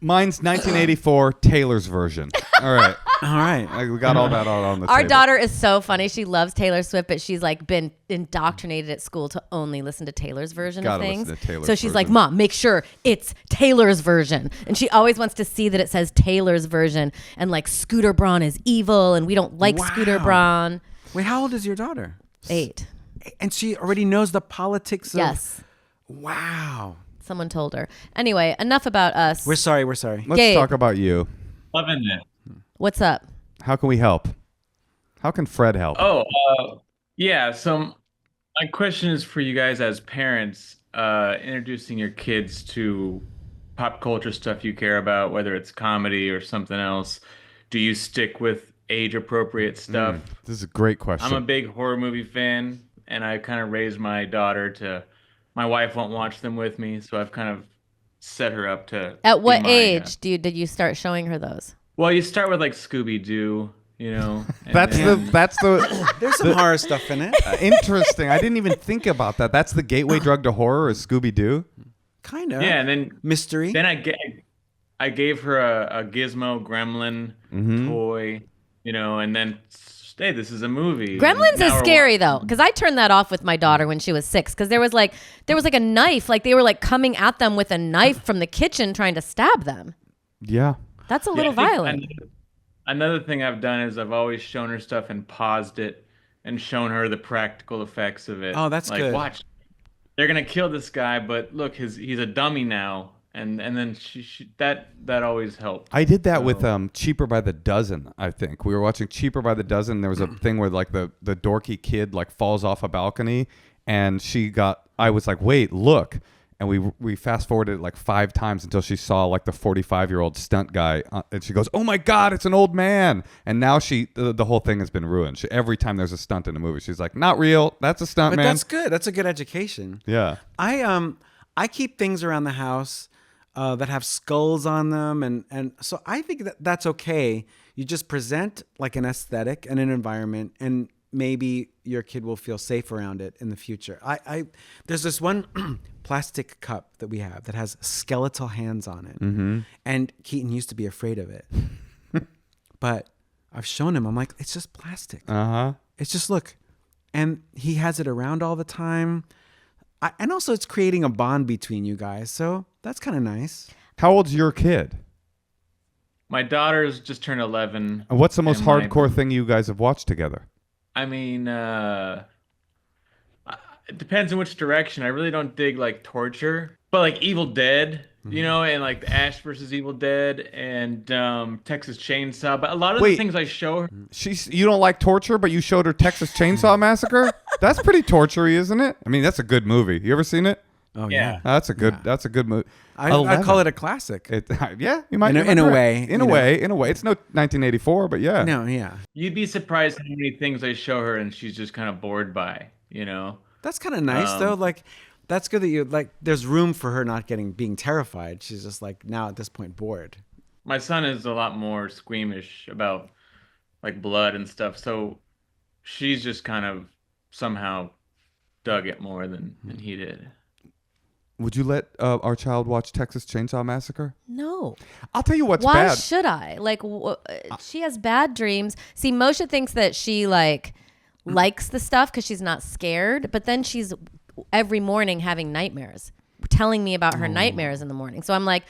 Mine's 1984 Taylor's version. All right. All right. We got all that on the Our table. daughter is so funny. She loves Taylor Swift, but she's like been indoctrinated at school to only listen to Taylor's version Gotta of things. listen to Taylor's so she's like, version. Mom, make sure it's Taylor's version. And she always wants to see that it says Taylor's version. And like Scooter Braun is evil and we don't like Scooter Braun. Wait, how old is your daughter? 8. And she already knows the politics of... Yes. Wow. Someone told her. Anyway, enough about us. We're sorry. Let's Gabe. talk about you. Loving it. What's up? How can we help? How can Fred help? Oh, yeah. So my question is for you guys as parents, introducing your kids to pop culture stuff you care about, whether it's comedy or something else. Do you stick with age-appropriate stuff? This is a great question. I'm a big horror movie fan, and I kind of raised my daughter to. My wife won't watch them with me, so I've kind of set her up to. At what be my, age did you start showing her those? Well, you start with like Scooby-Doo, and that's then- the There's some horror stuff in it. interesting. I didn't even think about that. That's the gateway drug to horror is Scooby-Doo. Kind of. Yeah, and then Mystery. Then I gave her a Gizmo Gremlin toy, and then hey, this is a movie. Gremlins Now is we're scary though, because I turned that off with my daughter when she was 6, because there was like a knife, like they were like coming at them with a knife from the kitchen trying to stab them. Yeah. That's a Yeah, little I think violent. Another thing I've done is I've always shown her stuff and paused it and shown her the practical effects of it. Oh, that's like, good. Watch, they're gonna kill this guy, but look, he's a dummy now, and then she that always helped. I did that with Cheaper by the Dozen, I think. We were watching Cheaper by the Dozen. There was a thing where like the dorky kid like falls off a balcony and I was like, wait, look. And we fast forwarded it like 5 times until she saw like the 45-year-old stunt guy. And she goes, oh my God, it's an old man. And now the whole thing has been ruined. Every time there's a stunt in a movie, she's like, not real. That's a stunt, But man. that's good. That's a good education. Yeah. I keep things around the house that have skulls on them, and so I think that's okay. You just present like an aesthetic and an environment, and maybe your kid will feel safe around it in the future. There's this one plastic cup that we have that has skeletal hands on it, and Keaton used to be afraid of it, but I've shown him. I'm like, it's just plastic. It's just look, and he has it around all the time. And also, it's creating a bond between you guys, so that's kind of nice. How old's your kid? My daughter's just turned 11. And what's the most and my- hardcore thing you guys have watched together? I mean, it depends in which direction. I really don't dig like torture, but like Evil Dead, and like Ash versus Evil Dead and Texas Chainsaw. But a lot of Wait. the things I show her. You don't like torture, but you showed her Texas Chainsaw Massacre? That's pretty torture-y, isn't it? I mean, that's a good movie. You ever seen it? Oh Yeah. That's a good movie. I call it a classic. Yeah, you might. In a way, In a way. It's no 1984, but yeah. No, yeah, You'd be surprised how many things I show her and she's just kind of bored by, that's kind of nice though. Like, that's good that you like. There's room for her not being terrified. She's just like now at this point bored. My son is a lot more squeamish about like blood and stuff, so she's just kind of somehow dug it more than he did. Would you let our child watch Texas Chainsaw Massacre? No. I'll tell you what's Why bad. should I? Like, she has bad dreams. See, Moshe thinks that she likes the stuff because she's not scared, but then she's every morning having nightmares, telling me about her nightmares in the morning. So I'm like,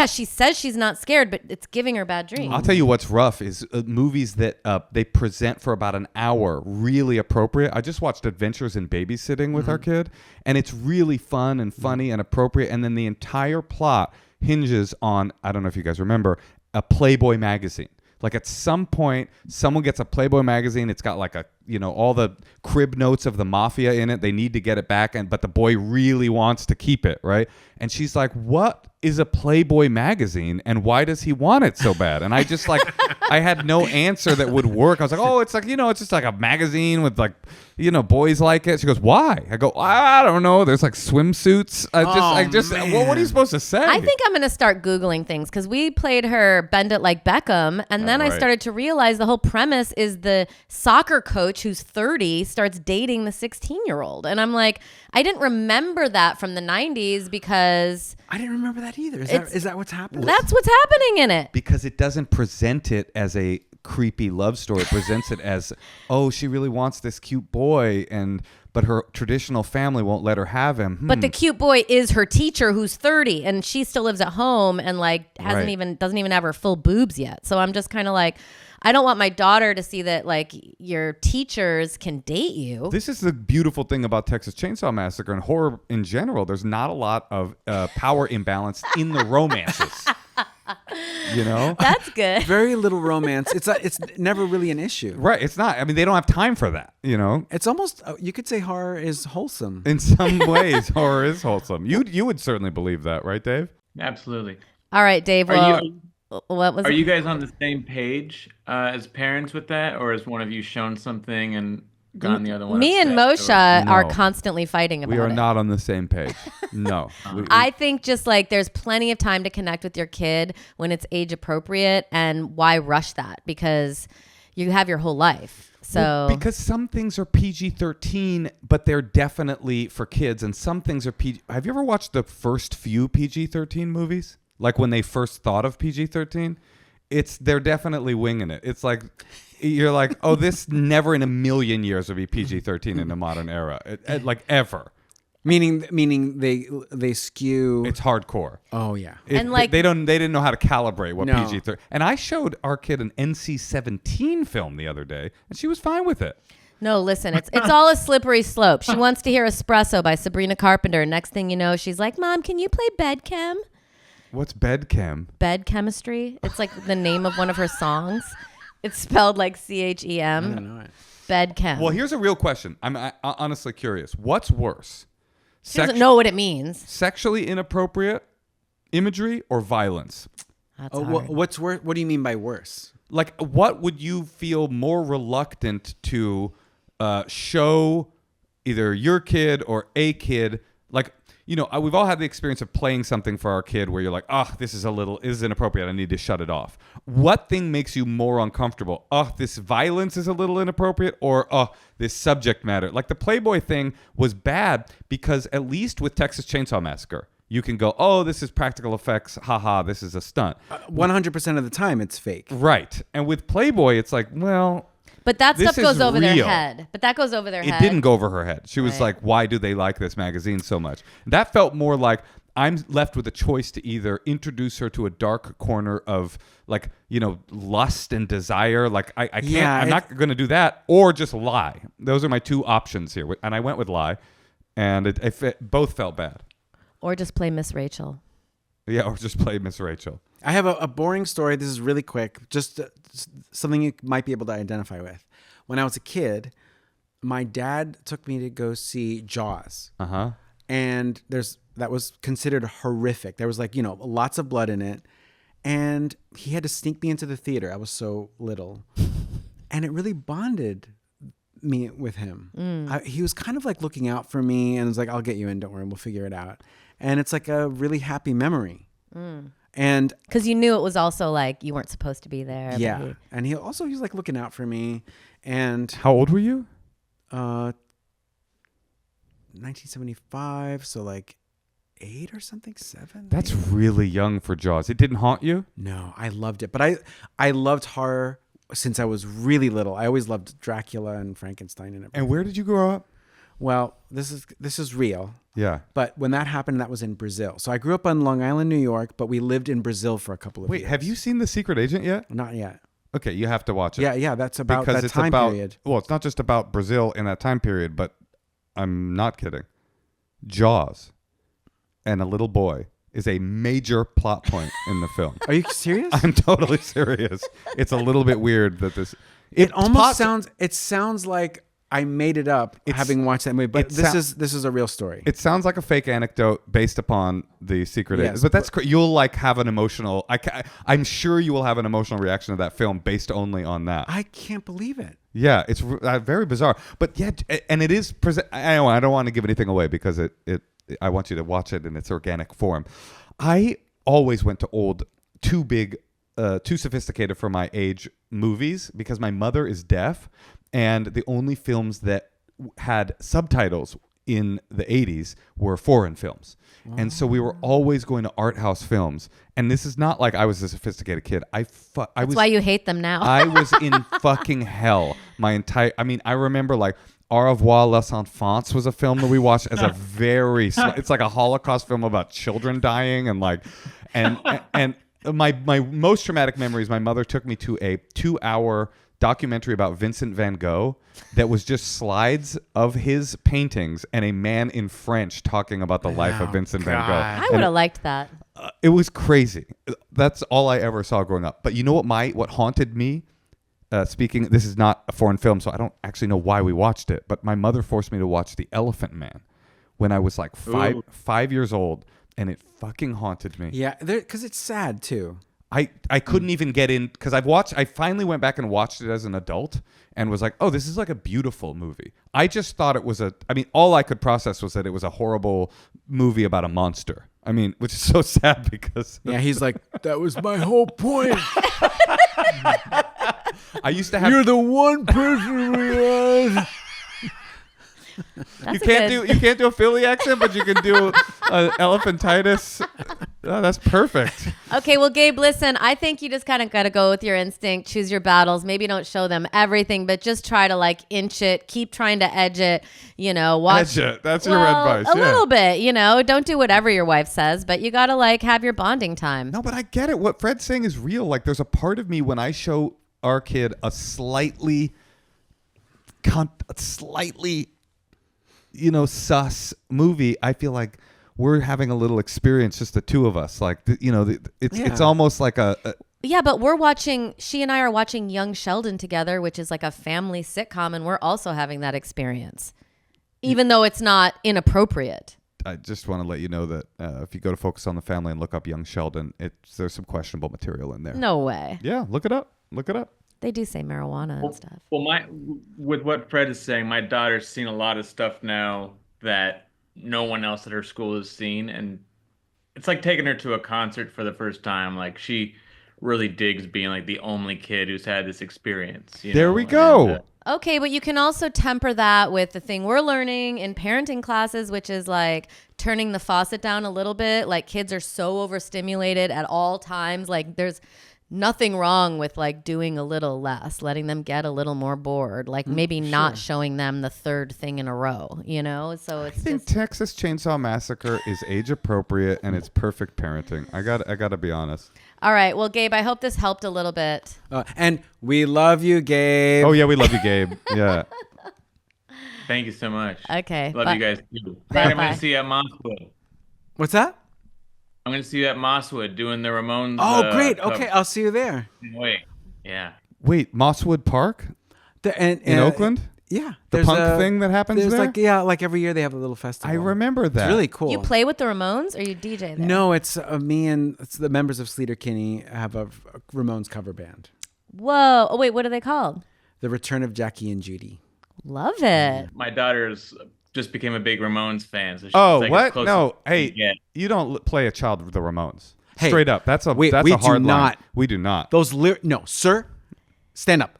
She says she's not scared, but it's giving her bad dreams. I'll tell you what's rough is movies that they present for about an hour, really appropriate. I just watched Adventures in Babysitting with our kid, and it's really fun and funny and appropriate. And then the entire plot hinges on, I don't know if you guys remember, a Playboy magazine. Like at some point, someone gets a Playboy magazine. It's got like all the crib notes of the mafia in it. They need to get it back, but the boy really wants to keep it, right? And she's like, "What is a Playboy magazine, and why does he want it so bad?" And I just I had no answer that would work. I was like, "Oh, it's like it's just like a magazine with boys like it." She goes, "Why?" I go, "I don't know. There's like swimsuits." What are you supposed to say? I think I'm gonna start Googling things because we played her Bend It Like Beckham, and then I started to realize the whole premise is the soccer coach who's 30 starts dating the 16-year-old, and I'm like, I didn't remember that from the 90s because I didn't remember that either. Is that what's happening? That's what's happening in it. Because it doesn't present it as a creepy love story. It presents it as, oh, she really wants this cute boy, but her traditional family won't let her have him. But the cute boy is her teacher who's 30, and she still lives at home and doesn't even have her full boobs yet. So I'm just kind of like, I don't want my daughter to see that your teachers can date you. This is the beautiful thing about Texas Chainsaw Massacre and horror in general. There's not a lot of power imbalance in the romances. That's good. Very little romance. It's never really an issue. Right. It's not. I mean, they don't have time for that. It's almost, you could say horror is wholesome. In some ways, horror is wholesome. You would certainly believe that, right, Dave? Absolutely. All right, Dave. Are you guys on the same page as parents with that, or has one of you shown something and gone the other one? Me and Moshe are constantly fighting about it. We are not on the same page. No. I think just there's plenty of time to connect with your kid when it's age appropriate, and why rush that? Because you have your whole life. So because some things are PG-13, but they're definitely for kids, and some things are PG. Have you ever watched the first few PG-13 movies? Like when they first thought of PG-13, they're definitely winging it. It's like you're like, oh, this never in a million years would be PG-13 in the modern era, like ever. Meaning they skew. It's hardcore. Oh yeah, and they didn't know how to calibrate what PG-13. And I showed our kid an NC-17 film the other day, and she was fine with it. No, listen, it's all a slippery slope. She wants to hear Espresso by Sabrina Carpenter. Next thing you know, she's like, Mom, can you play Bedchem? What's Bedchem? Bed Chemistry. It's like the name of one of her songs. It's spelled like CHEM. I don't know it. Bedchem. Well, here's a real question. I'm honestly curious. What's worse? She doesn't know what it means. Sexually inappropriate imagery or violence? That's hard. What's worse? What do you mean by worse? Like, what would you feel more reluctant to show either your kid or a kid? Like, we've all had the experience of playing something for our kid where you're like, this is inappropriate. I need to shut it off. What thing makes you more uncomfortable? This violence is a little inappropriate, or this subject matter. Like the Playboy thing was bad because at least with Texas Chainsaw Massacre, you can go, this is practical effects. Haha, this is a stunt. 100% of the time, it's fake. Right. And with Playboy, it's like, well... But that stuff goes over real. their head. It didn't go over her head. She was like, why do they like this magazine so much? That felt more like I'm left with a choice to either introduce her to a dark corner of lust and desire. Like I can't, I'm not going to do that, or just lie. Those are my two options here. And I went with lie, and it both felt bad. Or just play Miss Rachel. Yeah, or just play Miss Rachel. I have a boring story. This is really quick. Just something you might be able to identify with. When I was a kid, my dad took me to go see Jaws. Uh-huh. And that was considered horrific. There was lots of blood in it. And he had to sneak me into the theater. I was so little. And it really bonded me with him. He was kind of like looking out for me and was like, I'll get you in. Don't worry. We'll figure it out. And it's like a really happy memory. And because you knew it was also like you weren't supposed to be there. Yeah. And he was like looking out for me. And how old were you? 1975. So like 8 or something, 7. That's really young for Jaws. It didn't haunt you? No, I loved it. But I loved horror since I was really little. I always loved Dracula and Frankenstein and everything. And where did you grow up? Well, this is real. Yeah. But when that happened, that was in Brazil. So I grew up on Long Island, New York, but we lived in Brazil for a couple of years. Wait, have you seen The Secret Agent yet? Not yet. Okay, you have to watch it. Yeah, that's about because that it's time about, period. Well, it's not just about Brazil in that time period, but I'm not kidding. Jaws and a little boy is a major plot point in the film. Are you serious? I'm totally serious. It's a little bit weird that this. It almost sounds. It sounds like I made it up having watched that movie, but this is a real story. It sounds like a fake anecdote based upon The Secret Agent, Yes, but that's you'll like have an emotional. I'm sure you will have an emotional reaction to that film based only on that. I can't believe it. Yeah, it's very bizarre, but yeah, and it is. I don't want to give anything away because I want you to watch it in its organic form. I always went to too sophisticated for my age movies because my mother is deaf, and the only films that had subtitles in the 80s were foreign films. And so we were always going to art house films. And this is not like I was a sophisticated kid. That's why you hate them now. I was in fucking hell I remember like Au revoir les enfants was a film that we watched as a it's like a Holocaust film about children dying and my most traumatic memory is my mother took me to a 2-hour documentary about Vincent van Gogh that was just slides of his paintings and a man in French talking about the life of Vincent van Gogh. I would have liked that. It was crazy. That's all I ever saw growing up. But you know what haunted me? Speaking, this is not a foreign film, so I don't actually know why we watched it. But my mother forced me to watch The Elephant Man when I was like 5 years old, and it fucking haunted me. Yeah, because it's sad too. I couldn't even get in because I finally went back and watched it as an adult and was like, oh, this is like a beautiful movie. I just thought it was all I could process was that it was a horrible movie about a monster. Which is so sad because he's like, that was my whole point. I used to have. You're the one person we had. You can't do a Philly accent, but you can do elephantitis. Oh, that's perfect. Okay, well, Gabe, listen, I think you just kind of got to go with your instinct, choose your battles. Maybe don't show them everything, but just try to like inch it, keep trying to edge it, watch. Edge it. That's your advice. A little bit, don't do whatever your wife says, but you got to like have your bonding time. No, but I get it. What Fred's saying is real. Like there's a part of me when I show our kid a slightly sus movie, I feel like we're having a little experience, just the two of us. Like, it's almost like yeah, but she and I are watching Young Sheldon together, which is like a family sitcom, and we're also having that experience, even though it's not inappropriate. I just want to let you know that if you go to Focus on the Family and look up Young Sheldon, there's some questionable material in there. No way. Yeah, look it up. They do say marijuana and stuff. Well, with what Fred is saying, my daughter's seen a lot of stuff now that no one else at her school has seen, and it's like taking her to a concert for the first time. Like she really digs being like the only kid who's had this experience. There we go. Okay, but you can also temper that with the thing we're learning in parenting classes, which is like turning the faucet down a little bit. Like kids are so overstimulated at all times. Like there's nothing wrong with like doing a little less, letting them get a little more bored, like maybe not showing them the third thing in a row, So it's I think Texas Chainsaw Massacre is age appropriate and it's perfect parenting. I got to be honest. All right, well, Gabe, I hope this helped a little bit. And we love you, Gabe. Oh yeah, we love you, Gabe. Yeah. Thank you so much. Okay, love you guys too. Bye. I'm going to see you at Mosswood. What's that? I'm going to see you at Mosswood doing the Ramones. Oh, great. Okay, I'll see you there. Wait, yeah. Wait, Mosswood Park in Oakland? Yeah. The punk thing that happens there? Like every year they have a little festival. I remember that. It's really cool. You play with the Ramones or you DJ there? No, it's me and it's the members of Sleater Kinney have a Ramones cover band. Whoa. Oh, wait, what are they called? The Return of Jackie and Judy. Love it. My daughter's just became a big Ramones fan. So what? No. Hey, you don't play a child with the Ramones. Hey, straight up. That's a we hard do line. not. We do not. No, sir. Stand up.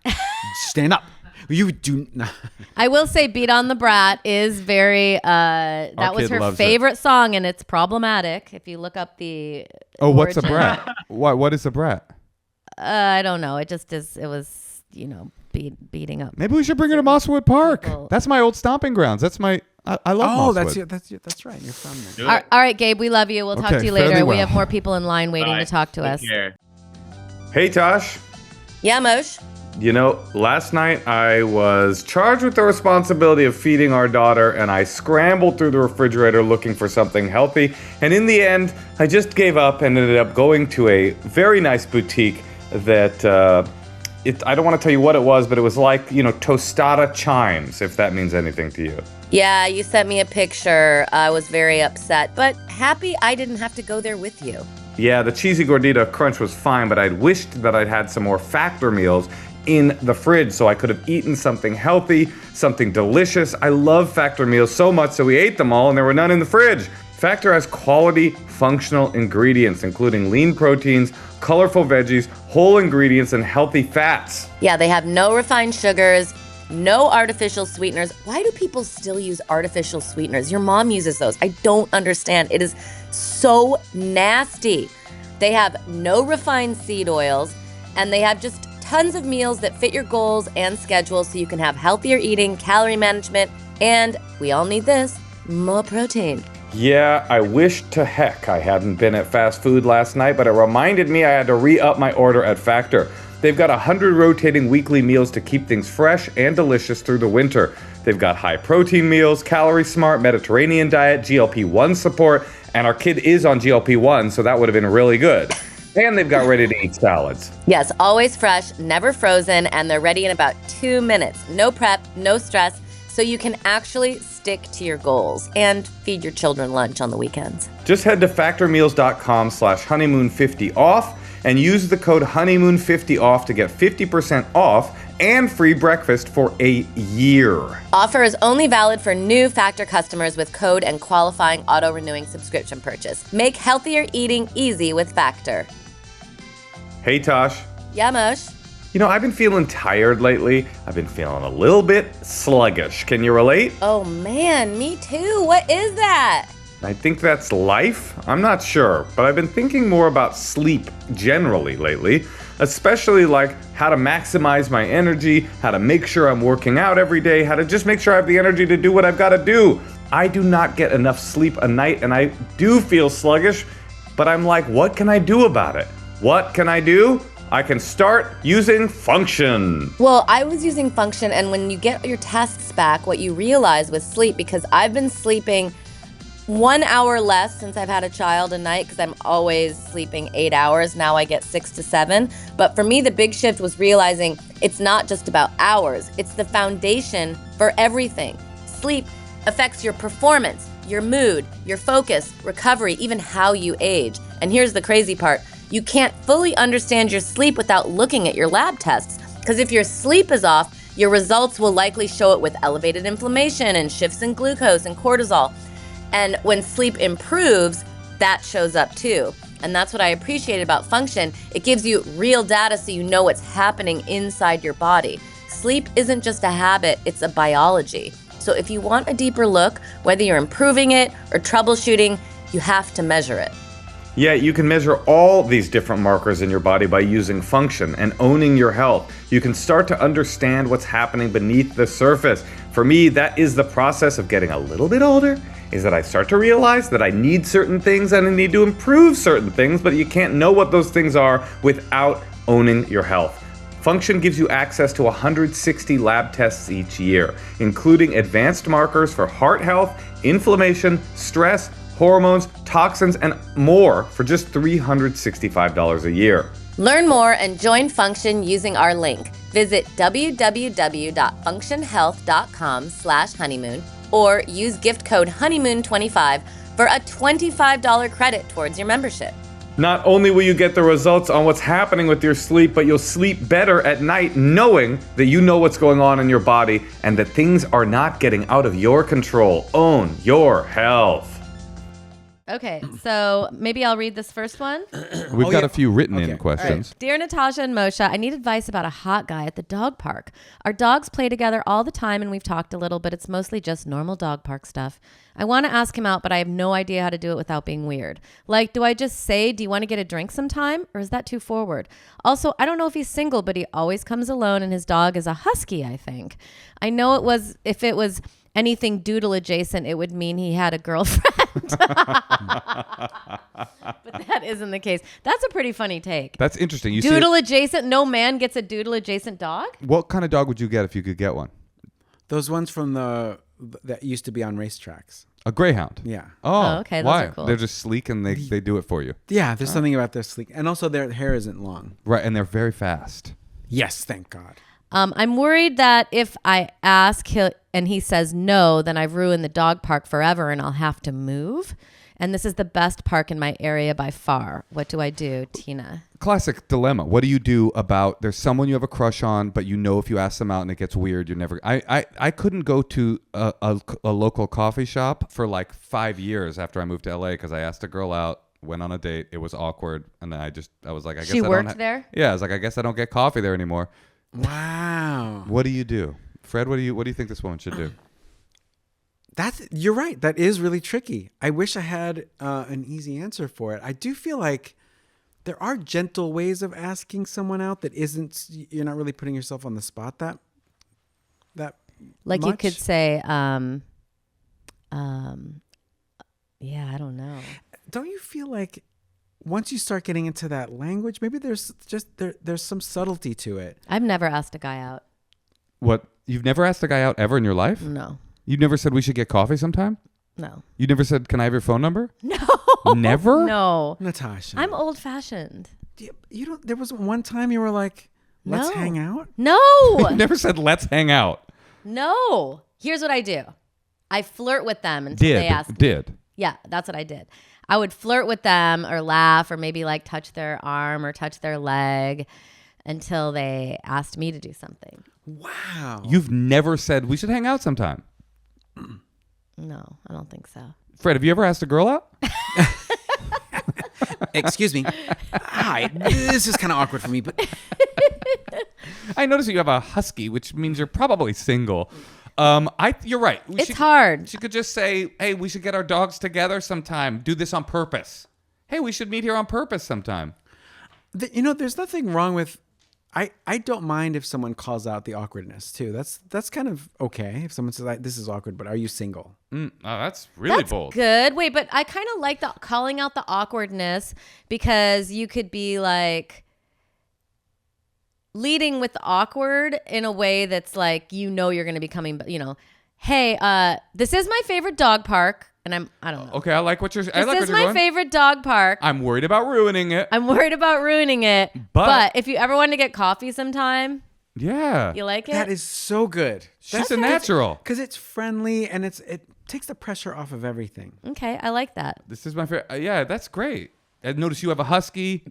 Stand up. You do not. I will say Beat on the Brat is very, that was her favorite song, and it's problematic. If you look up the what's a brat? What is a brat? I don't know. It just is, it was, beating up. Maybe we should bring her to Mosswood Park. That's my old stomping grounds. That's my, I love Mosswood. That's right. You're from there. All right, Gabe, we love you. We'll talk to you later. fairly We well. have more people in line waiting Bye. to talk to Take us. care. Hey, Tosh. Yeah, Moshe. You know, last night I was charged with the responsibility of feeding our daughter, and I scrambled through the refrigerator looking for something healthy. And in the end, I just gave up and ended up going to a very nice boutique that, I don't want to tell you what it was, but it was like, tostada chimes, if that means anything to you. Yeah, you sent me a picture. I was very upset, but happy I didn't have to go there with you. Yeah, the cheesy gordita crunch was fine, but I'd wished that I'd had some more Factor meals in the fridge so I could have eaten something healthy, something delicious. I love Factor meals so much, so we ate them all and there were none in the fridge. Factor has quality, functional ingredients, including lean proteins, colorful veggies, whole ingredients, and healthy fats. Yeah, they have no refined sugars, no artificial sweeteners. Why do people still use artificial sweeteners? Your mom uses those. I don't understand. It is so nasty. They have no refined seed oils, and they have just tons of meals that fit your goals and schedule so you can have healthier eating, calorie management, and we all need this, more protein. Yeah, I wish to heck I hadn't been at fast food last night, but it reminded me I had to re-up my order at Factor. They've got 100 rotating weekly meals to keep things fresh and delicious through the winter. They've got high protein meals, calorie smart, Mediterranean diet, GLP-1 support, and our kid is on GLP-1, so that would have been really good. And they've got ready-to-eat salads. Yes, always fresh, never frozen, and they're ready in about 2 minutes. No prep, no stress, so you can actually stick to your goals and feed your children lunch on the weekends. Just head to factormeals.com/honeymoon50off and use the code honeymoon50off to get 50% off and free breakfast for a year. Offer is only valid for new Factor customers with code and qualifying auto-renewing subscription purchase. Make healthier eating easy with Factor. Hey, Tosh. Yeah, Moshe. I've been feeling tired lately. I've been feeling a little bit sluggish. Can you relate? Oh man, me too. What is that? I think that's life. I'm not sure, but I've been thinking more about sleep generally lately, especially like how to maximize my energy, how to make sure I'm working out every day, how to just make sure I have the energy to do what I've got to do. I do not get enough sleep a night and I do feel sluggish, but I'm like, what can I do about it? What can I do? I can start using Function. Well, I was using Function, and when you get your tests back, what you realize with sleep, because I've been sleeping 1 hour less since I've had a child a night, because I'm always sleeping 8 hours. Now I get 6 to 7. But for me, the big shift was realizing it's not just about hours. It's the foundation for everything. Sleep affects your performance, your mood, your focus, recovery, even how you age. And here's the crazy part. You can't fully understand your sleep without looking at your lab tests. Because if your sleep is off, your results will likely show it with elevated inflammation and shifts in glucose and cortisol. And when sleep improves, that shows up too. And that's what I appreciate about Function. It gives you real data so you know what's happening inside your body. Sleep isn't just a habit, it's a biology. So if you want a deeper look, whether you're improving it or troubleshooting, you have to measure it. Yeah, you can measure all these different markers in your body by using Function and owning your health. You can start to understand what's happening beneath the surface. For me, that is the process of getting a little bit older, is that I start to realize that I need certain things and I need to improve certain things, but you can't know what those things are without owning your health. Function gives you access to 160 lab tests each year, including advanced markers for heart health, inflammation, stress, hormones, toxins, and more for just $365 a year. Learn more and join Function using our link. Visit www.functionhealth.com/honeymoon or use gift code honeymoon25 for a $25 credit towards your membership. Not only will you get the results on what's happening with your sleep, but you'll sleep better at night knowing that you know what's going on in your body and that things are not getting out of your control. Own your health. Okay, so maybe I'll read this first one. We've got a few written in questions. Dear Natasha and Moshe, I need advice about a hot guy at the dog park. Our dogs play together all the time and we've talked a little, but it's mostly just normal dog park stuff. I want to ask him out, but I have no idea how to do it without being weird. Like, do I just say, do you want to get a drink sometime? Or is that too forward? Also, I don't know if he's single, but he always comes alone and his dog is a husky, I think. I know if it was anything doodle adjacent, it would mean he had a girlfriend. But that isn't the case. That's a pretty funny take. That's interesting. You Doodle adjacent. No man gets a doodle adjacent dog. What kind of dog would you get if you could get one? Those ones from that used to be on racetracks. A greyhound. Yeah. Oh, okay. Those why? are cool. They're just sleek and they do it for you. Yeah, there's something about their sleek. And also their hair isn't long. Right, and they're very fast. Yes, thank God. I'm worried that if I ask and he says no, then I've ruined the dog park forever and I'll have to move. And this is the best park in my area by far. What do I do, Tina? Classic dilemma. What do you do about there's someone you have a crush on, but you know if you ask them out and it gets weird, you're never. I couldn't go to a local coffee shop for like 5 years after I moved to LA because I asked a girl out, went on a date, it was awkward, and then I was like, I guess She I worked don't there? Yeah, I was like, I guess I don't get coffee there anymore. Wow. What do you do, Fred? What do you think this woman should do? You're right. That is really tricky. I wish I had an easy answer for it. I do feel like there are gentle ways of asking someone out that isn't, you're not really putting yourself on the spot that like much. you could say, yeah, I don't know. Don't you feel like once you start getting into that language, maybe there's some subtlety to it? I've never asked a guy out. What? You've never asked a guy out ever in your life? No. You never said we should get coffee sometime? No. You never said, can I have your phone number? No. Never? No. Natasha. I'm old fashioned. You don't, there was one time you were like, let's No. hang out? No. You never said, let's hang out. No. Here's what I do. I flirt with them until they ask me. Did. Yeah, that's what I did. I would flirt with them or laugh or maybe like touch their arm or touch their leg until they asked me to do something. Wow. You've never said we should hang out sometime. No, I don't think so. Fred, have you ever asked a girl out? Excuse me. Hi. This is kind of awkward for me, but I notice that you have a husky, which means you're probably single. You're right. It's hard. She could just say, hey, we should get our dogs together sometime. Do this on purpose. Hey, we should meet here on purpose sometime. There's nothing wrong with. I don't mind if someone calls out the awkwardness too. That's kind of okay. If someone says, "This is awkward," but are you single? That's really That's bold. good. Wait, but I kind of like the calling out the awkwardness because you could be like leading with awkward in a way that's like, you're going to be coming, hey, this is my favorite dog park. And I don't know. Okay, I like what you're saying. This is my favorite dog park. I'm worried about ruining it. But if you ever want to get coffee sometime, Yeah. you like it? That is so good. She's a natural. Because it's friendly and it takes the pressure off of everything. Okay, I like that. This is my favorite. Yeah, that's great. I notice you have a husky.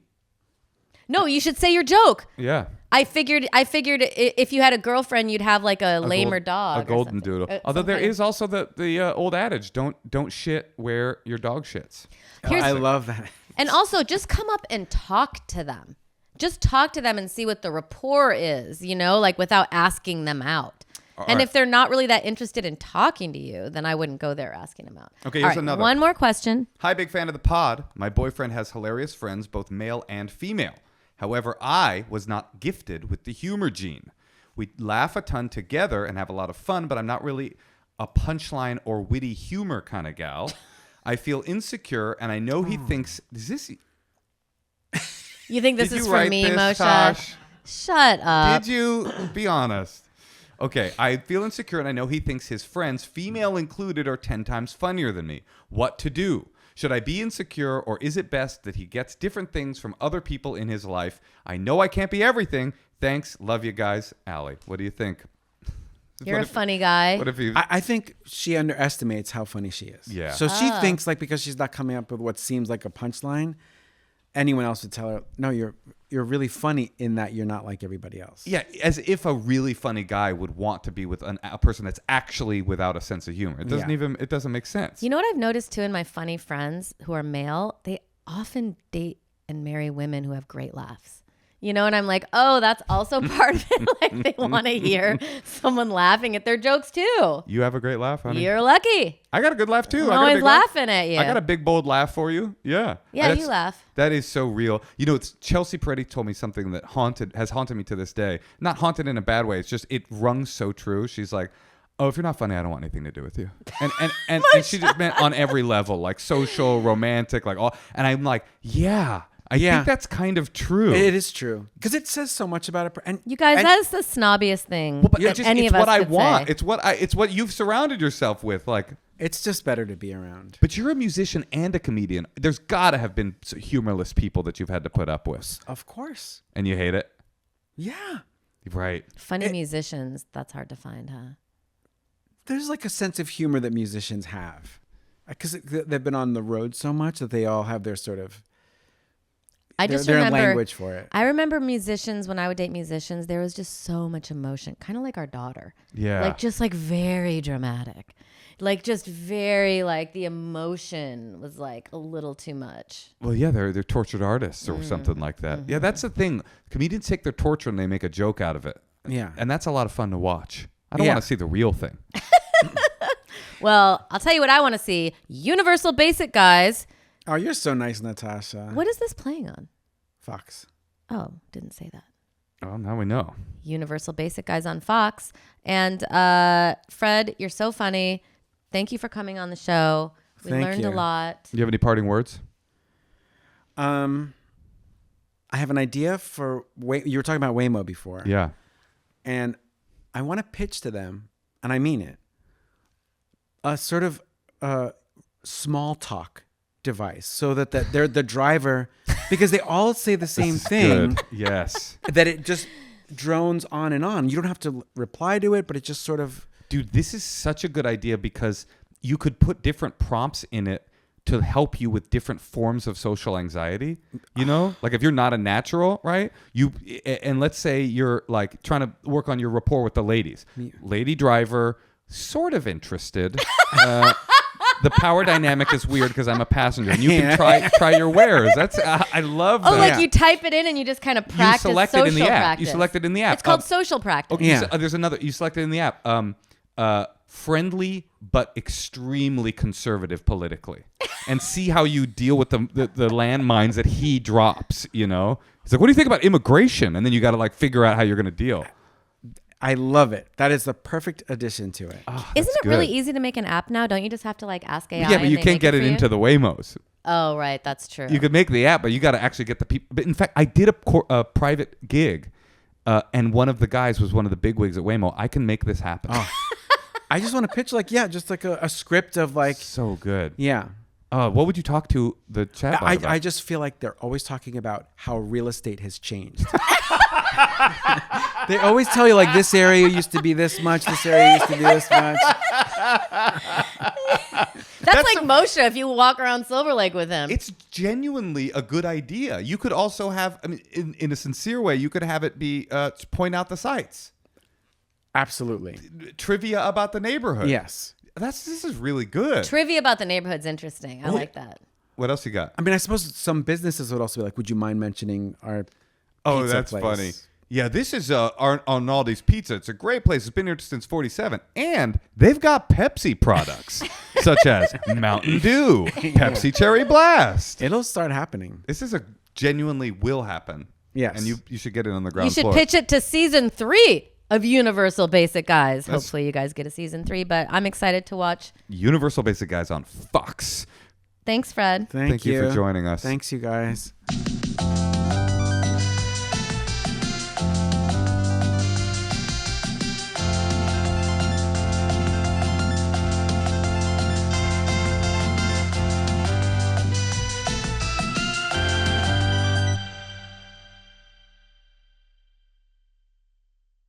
No, you should say your joke. Yeah. I figured if you had a girlfriend, you'd have like a lamer dog. A golden doodle. Although there is also the old adage, don't shit where your dog shits. I love that. And also, just come up and talk to them. Just talk to them and see what the rapport is, like without asking them out. And if they're not really that interested in talking to you, then I wouldn't go there asking them out. Okay, here's another. One more question. Hi, big fan of the pod. My boyfriend has hilarious friends, both male and female. However, I was not gifted with the humor gene. We laugh a ton together and have a lot of fun, but I'm not really a punchline or witty humor kind of gal. I feel insecure, and I know he thinks, is this... You think this Did is you for write me, this, Moshe? Tosh? Shut up. Did you? Be honest. Okay, I feel insecure, and I know he thinks his friends, female included, are 10 times funnier than me. What to do? Should I be insecure, or is it best that he gets different things from other people in his life? I know I can't be everything. Thanks. Love you guys. Allie, what do you think? You're a funny guy. What if he... I think she underestimates how funny she is. Yeah. So she thinks like because she's not coming up with what seems like a punchline, anyone else would tell her, no, you're really funny in that you're not like everybody else. Yeah, as if a really funny guy would want to be with a person that's actually without a sense of humor. It doesn't it doesn't make sense. You know what I've noticed too in my funny friends who are male? They often date and marry women who have great laughs. And I'm like, oh, that's also part of it. Like they want to hear someone laughing at their jokes too. You have a great laugh, honey. You're lucky. I got a good laugh too. I'm I got a always big laugh. laughing at you. I got a big bold laugh for you. Yeah. Yeah, you laugh. That is so real. It's Chelsea Peretti told me something that has haunted me to this day. Not haunted in a bad way. It's just it rung so true. She's like, oh, if you're not funny, I don't want anything to do with you. And she just meant on every level, like social, romantic, like all. And I'm like, yeah, I think that's kind of true. It is true because it says so much about it. And You guys, that's the snobbiest thing but that just, any it's of us what I could want. say. It's what you've surrounded yourself with, like. it's just better to be around. But you're a musician and a comedian. There's got to have been humorless people that you've had to put up with. Of course. And you hate it? Yeah. Right. Funny musicians, that's hard to find, huh? There's like a sense of humor that musicians have because they've been on the road so much that they all have their sort of their language for it. I remember musicians, when I would date musicians, there was just so much emotion, kind of like our daughter. Yeah. Like just like very dramatic. Like just very like the emotion was like a little too much. Well, yeah, they're tortured artists or something like that. Yeah, that's the thing. Comedians take their torture and they make a joke out of it. Yeah. And that's a lot of fun to watch. I don't want to see the real thing. Well, I'll tell you what I want to see. Universal Basic Guys. Oh, you're so nice, Natasha. What is this playing on? Fox. Oh, didn't say that. Oh, now we know. Universal Basic Guys on Fox. And Fred, you're so funny. Thank you for coming on the show. We learned a lot. Do you have any parting words? I have an idea for you were talking about Waymo before. Yeah. And I want to pitch to them, and I mean it, a sort of small talk device so that they're the driver, because they all say the same thing. Good. Yes. That it just drones on and on. You don't have to reply to it, but it just sort of... Dude, this is such a good idea because you could put different prompts in it to help you with different forms of social anxiety. You know, like if you're not a natural, right? And let's say you're like trying to work on your rapport with the ladies. Lady driver, sort of interested. The power dynamic is weird because I'm a passenger, and you can try your wares. That's I love that. Oh, like you type it in and you just kind of practice You select social it in the app. practice. You select it in the app. It's called social practice. Okay, Yeah. there's another. You select it in the app. Friendly but extremely conservative politically, and see how you deal with the landmines that he drops. You know, he's like, "What do you think about immigration?" And then you got to like figure out how you're going to deal. I love it. That is the perfect addition to it. Oh, Isn't that's it really good. easy to make an app now? Don't you just have to like ask AI? Yeah, but you and they can't make get it for you? into the Waymos. Oh, right. That's true. You could make the app, but you got to actually get the people. But in fact, I did a private gig, and one of the guys was one of the bigwigs at Waymo. I can make this happen. Oh. I just want to pitch just like a script of like... So good. Yeah. What would you talk to the chatbot about? I just feel like they're always talking about how real estate has changed. They always tell you like this area used to be this much, this area used to be this much. That's like Moshe if you walk around Silver Lake with him. It's genuinely a good idea. You could also have, I mean, in a sincere way, you could have it be point out the sites. Absolutely. Trivia about the neighborhood. Yes. This is really good. Trivia about the neighborhood's interesting. I like that. What else you got? I mean, I suppose some businesses would also be like, would you mind mentioning our pizza That's place? funny. Yeah, this is Arnaldi's Pizza. It's a great place. It's been here since 47. And they've got Pepsi products, such as Mountain Dew, Pepsi Cherry Blast. It'll start happening. This is genuinely will happen. Yes. And you should get it on the ground You should floor. pitch it to season 3 of Universal Basic Guys. Hopefully you guys get a season 3, but I'm excited to watch. Universal Basic Guys on Fox. Thanks, Fred. Thank you for joining us. Thanks, you guys.